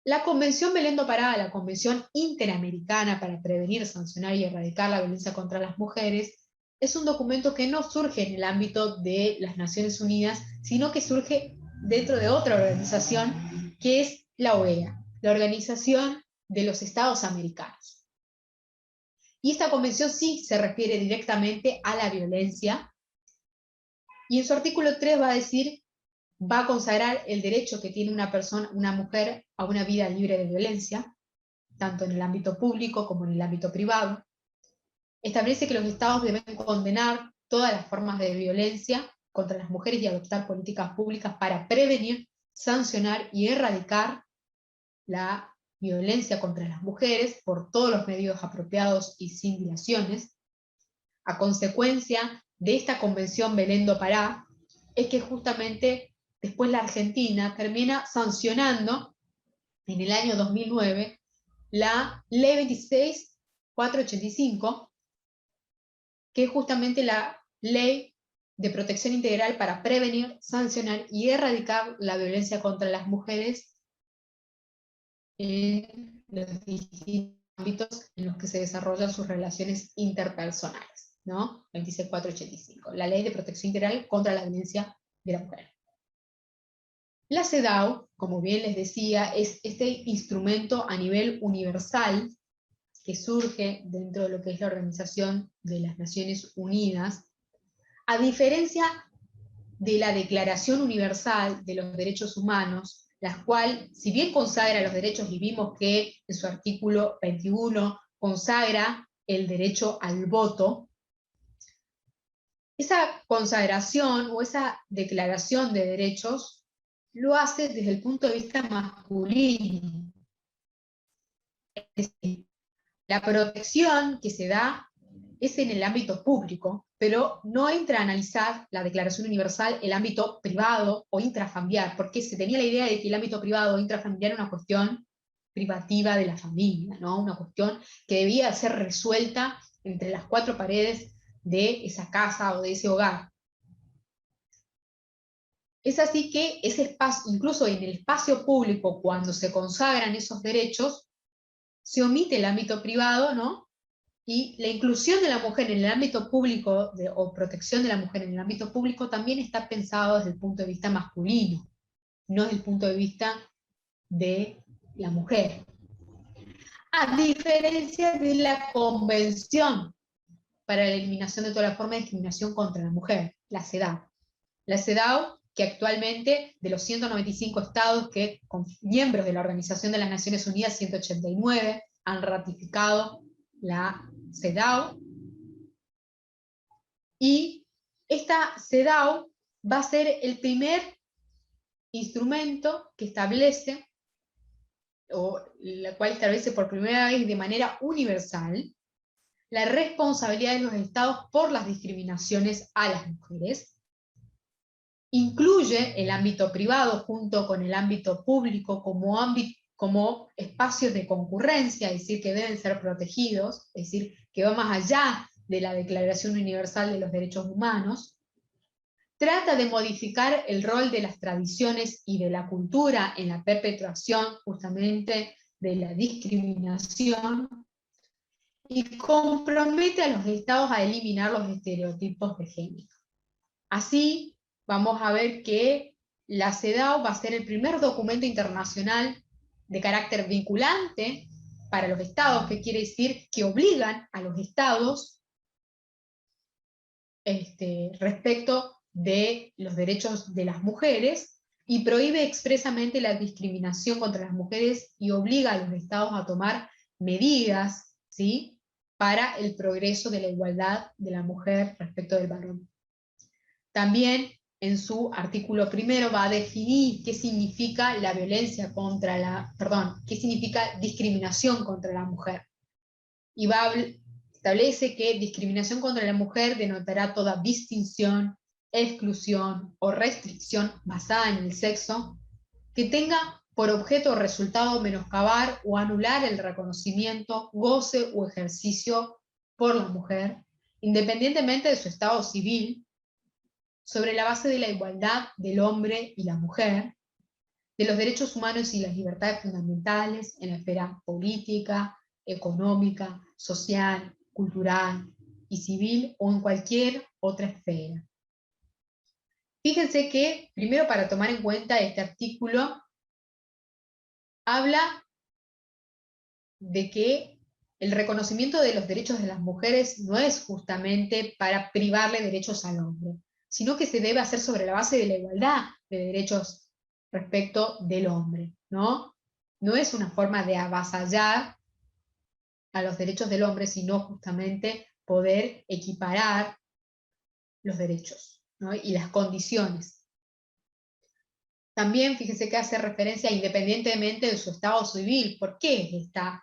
La Convención Belén do Pará, la Convención Interamericana para prevenir, sancionar y erradicar la violencia contra las mujeres, es un documento que no surge en el ámbito de las Naciones Unidas, sino que surge dentro de otra organización, que es la OEA, la Organización de los Estados Americanos. Y esta convención sí se refiere directamente a la violencia, y en su artículo 3 va a decir, va a consagrar el derecho que tiene una mujer a una vida libre de violencia, tanto en el ámbito público como en el ámbito privado. Establece que los estados deben condenar todas las formas de violencia contra las mujeres y adoptar políticas públicas para prevenir, sancionar y erradicar la violencia contra las mujeres por todos los medios apropiados y sin dilaciones. A consecuencia de esta Convención Belén do Pará, es que justamente después la Argentina termina sancionando en el año 2009 la Ley 26.485, que es justamente la Ley de Protección Integral para prevenir, sancionar y erradicar la violencia contra las mujeres en los distintos ámbitos en los que se desarrollan sus relaciones interpersonales, ¿no? 26.485, la Ley de Protección Integral contra la violencia de la mujer. La CEDAW, como bien les decía, es este instrumento a nivel universal que surge dentro de lo que es la Organización de las Naciones Unidas, a diferencia de la Declaración Universal de los Derechos Humanos, la cual, si bien consagra los derechos, y vimos que en su artículo 21 consagra el derecho al voto, esa consagración o esa declaración de derechos lo hace desde el punto de vista masculino. Es decir, la protección que se da es en el ámbito público, pero no entra a analizar la Declaración Universal el ámbito privado o intrafamiliar, porque se tenía la idea de que el ámbito privado o intrafamiliar era una cuestión privativa de la familia, ¿no? Una cuestión que debía ser resuelta entre las cuatro paredes de esa casa o de ese hogar. Es así que ese espacio, incluso en el espacio público, cuando se consagran esos derechos, se omite el ámbito privado, ¿no? Y la inclusión de la mujer en el ámbito público, o protección de la mujer en el ámbito público, también está pensado desde el punto de vista masculino, no desde el punto de vista de la mujer. A diferencia de la Convención para la Eliminación de toda forma de discriminación contra la mujer, la CEDAW. La CEDAW, que actualmente, de los 195 estados que, con miembros de la Organización de las Naciones Unidas, 189, han ratificado la CEDAW, y esta CEDAW va a ser el primer instrumento que establece, o la cual establece por primera vez de manera universal, la responsabilidad de los estados por las discriminaciones a las mujeres. Incluye el ámbito privado junto con el ámbito público como espacios de concurrencia, es decir, que deben ser protegidos, es decir, que va más allá de la Declaración Universal de los Derechos Humanos. Trata de modificar el rol de las tradiciones y de la cultura en la perpetuación justamente de la discriminación, y compromete a los estados a eliminar los estereotipos de género. Así, vamos a ver que la CEDAW va a ser el primer documento internacional de carácter vinculante para los estados, que quiere decir que obligan a los estados respecto de los derechos de las mujeres, y prohíbe expresamente la discriminación contra las mujeres y obliga a los estados a tomar medidas, ¿sí?, para el progreso de la igualdad de la mujer respecto del varón. También en su artículo primero va a definir qué significa la violencia contra la, qué significa discriminación contra la mujer. Y establece que discriminación contra la mujer denotará toda distinción, exclusión o restricción basada en el sexo que tenga por objeto o resultado menoscabar o anular el reconocimiento, goce o ejercicio por la mujer, independientemente de su estado civil, sobre la base de la igualdad del hombre y la mujer, de los derechos humanos y las libertades fundamentales en la esfera política, económica, social, cultural y civil, o en cualquier otra esfera. Fíjense que, primero, para tomar en cuenta este artículo, habla de que el reconocimiento de los derechos de las mujeres no es justamente para privarle derechos al hombre, sino que se debe hacer sobre la base de la igualdad de derechos respecto del hombre, ¿no? No es una forma de avasallar a los derechos del hombre, sino justamente poder equiparar los derechos, ¿no?, y las condiciones. También fíjense que hace referencia independientemente de su estado civil. ¿Por qué esta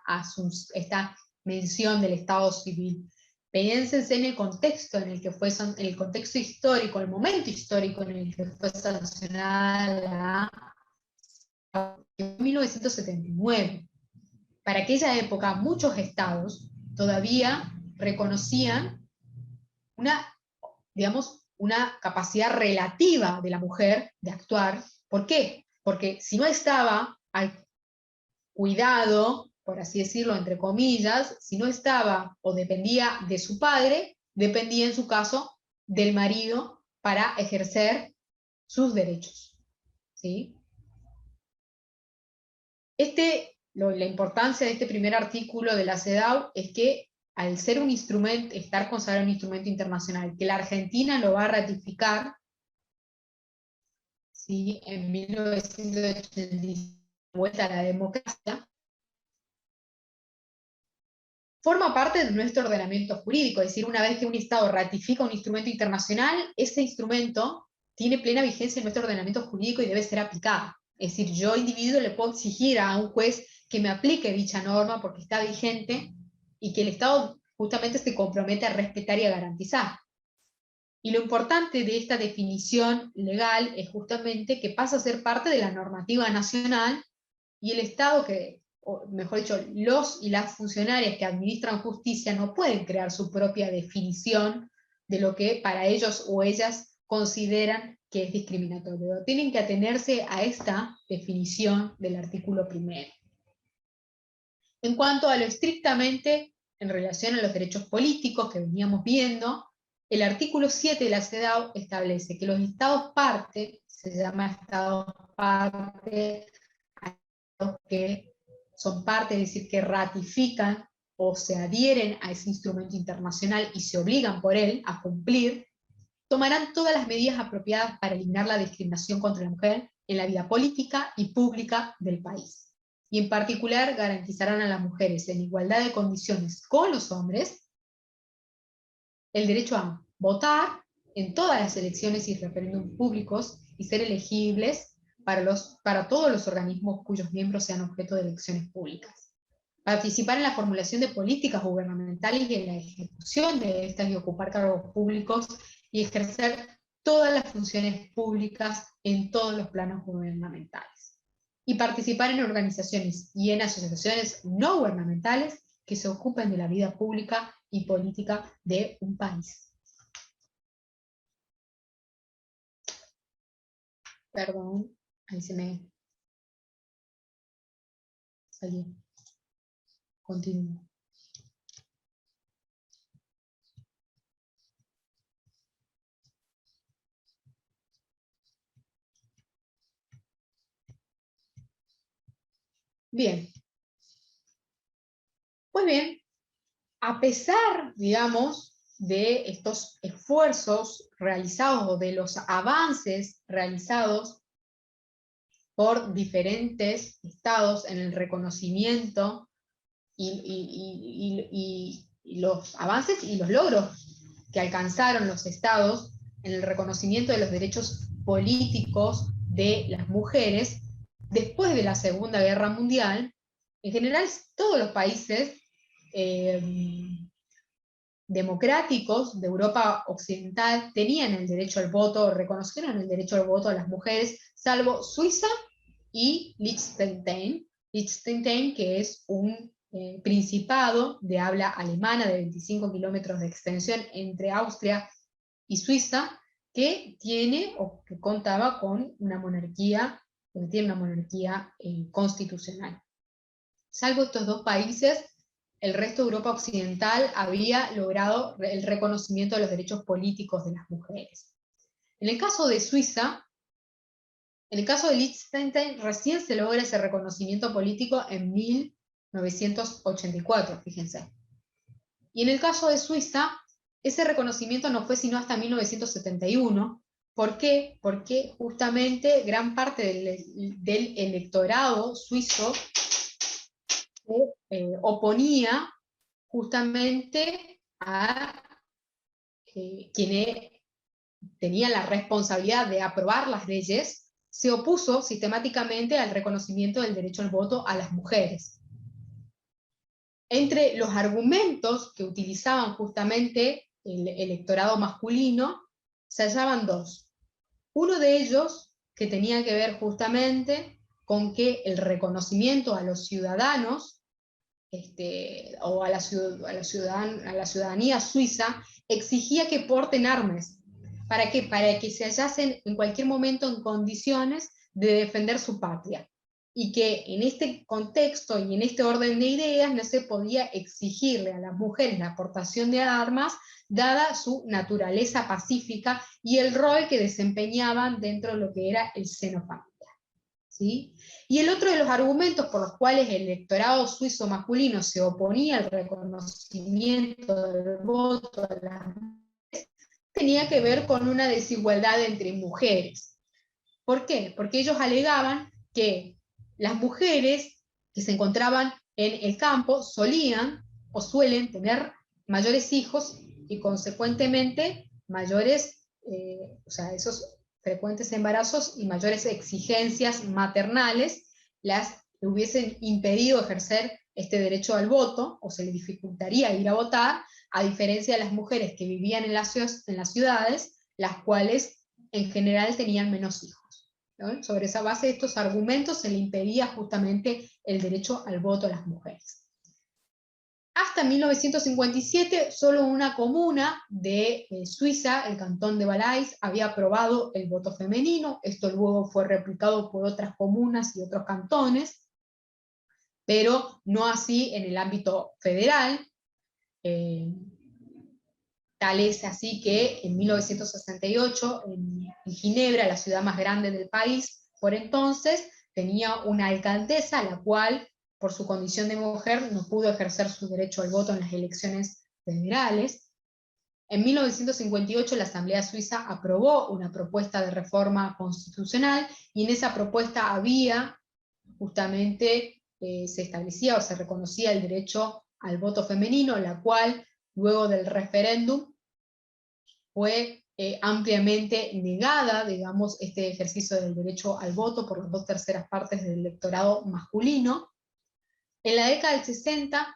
mención del estado civil? Piénsense en el contexto en el que fue, el contexto histórico, el momento histórico en el que fue sancionada en 1979. Para aquella época muchos estados todavía reconocían una capacidad relativa de la mujer de actuar. ¿Por qué? Porque si no estaba al cuidado, por así decirlo, entre comillas, si no estaba o dependía de su padre, dependía en su caso del marido para ejercer sus derechos, ¿sí? La importancia de este primer artículo de la CEDAW es que, al ser un instrumento, estar consagrado un instrumento internacional, que la Argentina lo va a ratificar, ¿sí?, en 1985, vuelta a la democracia, forma parte de nuestro ordenamiento jurídico. Es decir, una vez que un Estado ratifica un instrumento internacional, ese instrumento tiene plena vigencia en nuestro ordenamiento jurídico y debe ser aplicado. Es decir, yo, individuo, le puedo exigir a un juez que me aplique dicha norma porque está vigente, y que el Estado justamente se compromete a respetar y a garantizar. Y lo importante de esta definición legal es justamente que pasa a ser parte de la normativa nacional, y el Estado o mejor dicho, los y las funcionarias que administran justicia no pueden crear su propia definición de lo que para ellos o ellas consideran que es discriminatorio. Tienen que atenerse a esta definición del artículo 1. En cuanto a lo estrictamente en relación a los derechos políticos que veníamos viendo, el artículo 7 de la CEDAW establece que los estados parte, se llama estados parte, que son parte, es decir, que ratifican o se adhieren a ese instrumento internacional y se obligan por él a cumplir, tomarán todas las medidas apropiadas para eliminar la discriminación contra la mujer en la vida política y pública del país. Y en particular garantizarán a las mujeres en igualdad de condiciones con los hombres el derecho a votar en todas las elecciones y referéndums públicos y ser elegibles para todos los organismos cuyos miembros sean objeto de elecciones públicas. Participar en la formulación de políticas gubernamentales y en la ejecución de estas y ocupar cargos públicos y ejercer todas las funciones públicas en todos los planos gubernamentales. Y participar en organizaciones y en asociaciones no gubernamentales que se ocupen de la vida pública y política de un país. Perdón, ahí se me salió. Continúo. Bien. Pues bien, a pesar, digamos, de estos esfuerzos realizados o de los avances realizados por diferentes estados en el reconocimiento y los avances y los logros que alcanzaron los estados en el reconocimiento de los derechos políticos de las mujeres, después de la Segunda Guerra Mundial, en general todos los países democráticos de Europa Occidental tenían el derecho al voto, reconocieron el derecho al voto a las mujeres, salvo Suiza y Liechtenstein. Liechtenstein, que es un principado de habla alemana de 25 kilómetros de extensión entre Austria y Suiza, que tiene o que contaba con una monarquía, que tiene una monarquía constitucional. Salvo estos dos países, el resto de Europa Occidental había logrado el reconocimiento de los derechos políticos de las mujeres. En el caso de Suiza, en el caso de Liechtenstein, recién se logra ese reconocimiento político en 1984, fíjense. Y en el caso de Suiza, ese reconocimiento no fue sino hasta 1971. ¿Por qué? Porque justamente gran parte del electorado suizo se oponía justamente a quienes tenían la responsabilidad de aprobar las leyes, se opuso sistemáticamente al reconocimiento del derecho al voto a las mujeres. Entre los argumentos que utilizaban justamente el electorado masculino, se hallaban dos. Uno de ellos, que tenía que ver justamente con que el reconocimiento a los ciudadanos, o a la ciudadanía suiza, exigía que porten armas. ¿Para qué? Para que se hallasen en cualquier momento en condiciones de defender su patria. Y que en este contexto y en este orden de ideas no se podía exigirle a las mujeres la aportación de armas, dada su naturaleza pacífica y el rol que desempeñaban dentro de lo que era el seno familiar. ¿Sí? Y el otro de los argumentos por los cuales el electorado suizo masculino se oponía al reconocimiento del voto a las mujeres tenía que ver con una desigualdad entre mujeres. ¿Por qué? Porque ellos alegaban que las mujeres que se encontraban en el campo solían o suelen tener mayores hijos y consecuentemente mayores, esos frecuentes embarazos y mayores exigencias maternales las hubiesen impedido ejercer este derecho al voto, o se le dificultaría ir a votar, a diferencia de las mujeres que vivían en las ciudades, las cuales en general tenían menos hijos, ¿no? Sobre esa base de estos argumentos se le impedía justamente el derecho al voto a las mujeres. Hasta 1957, solo una comuna de Suiza, el cantón de Valais, había aprobado el voto femenino. Esto luego fue replicado por otras comunas y otros cantones, pero no así en el ámbito federal. Tal es así que en 1968, en Ginebra, la ciudad más grande del país, por entonces, tenía una alcaldesa, la cual, por su condición de mujer, no pudo ejercer su derecho al voto en las elecciones federales. En 1958 la Asamblea Suiza aprobó una propuesta de reforma constitucional, y en esa propuesta había, justamente, se establecía o se reconocía el derecho al voto femenino, la cual, luego del referéndum, fue ampliamente negada, digamos, este ejercicio del derecho al voto por las 2/3 partes del electorado masculino. En la década del 60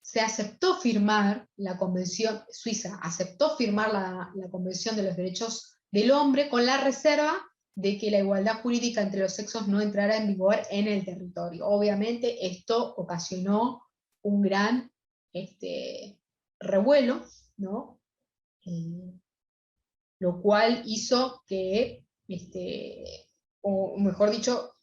se aceptó firmar la Convención Suiza, aceptó firmar la Convención de los Derechos del Hombre, con la reserva de que la igualdad jurídica entre los sexos no entrara en vigor en el territorio. Obviamente esto ocasionó un gran revuelo, ¿no? Lo cual hizo que, o mejor dicho,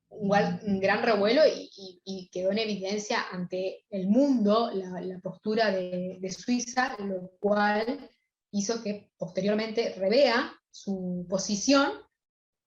un gran revuelo, y quedó en evidencia ante el mundo la postura de Suiza, lo cual hizo que posteriormente revea su posición,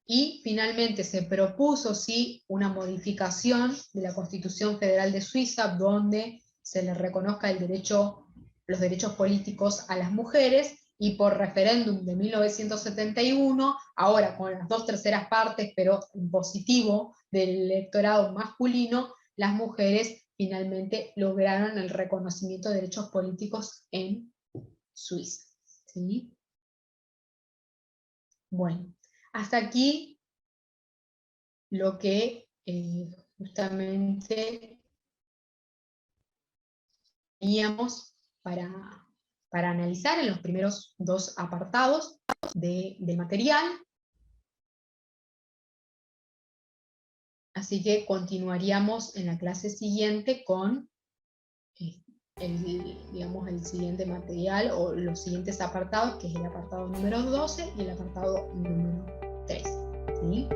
y finalmente se propuso sí una modificación de la Constitución Federal de Suiza, donde se le reconozca los derechos políticos a las mujeres, y por referéndum de 1971, ahora con las 2/3 partes, pero en positivo, del electorado masculino, las mujeres finalmente lograron el reconocimiento de derechos políticos en Suiza. ¿Sí? Bueno, hasta aquí lo que justamente teníamos para analizar en los primeros 2 apartados del material. Así que continuaríamos en la clase siguiente con el siguiente material, o los siguientes apartados, que es el apartado número 12 y el apartado número 13. ¿Sí?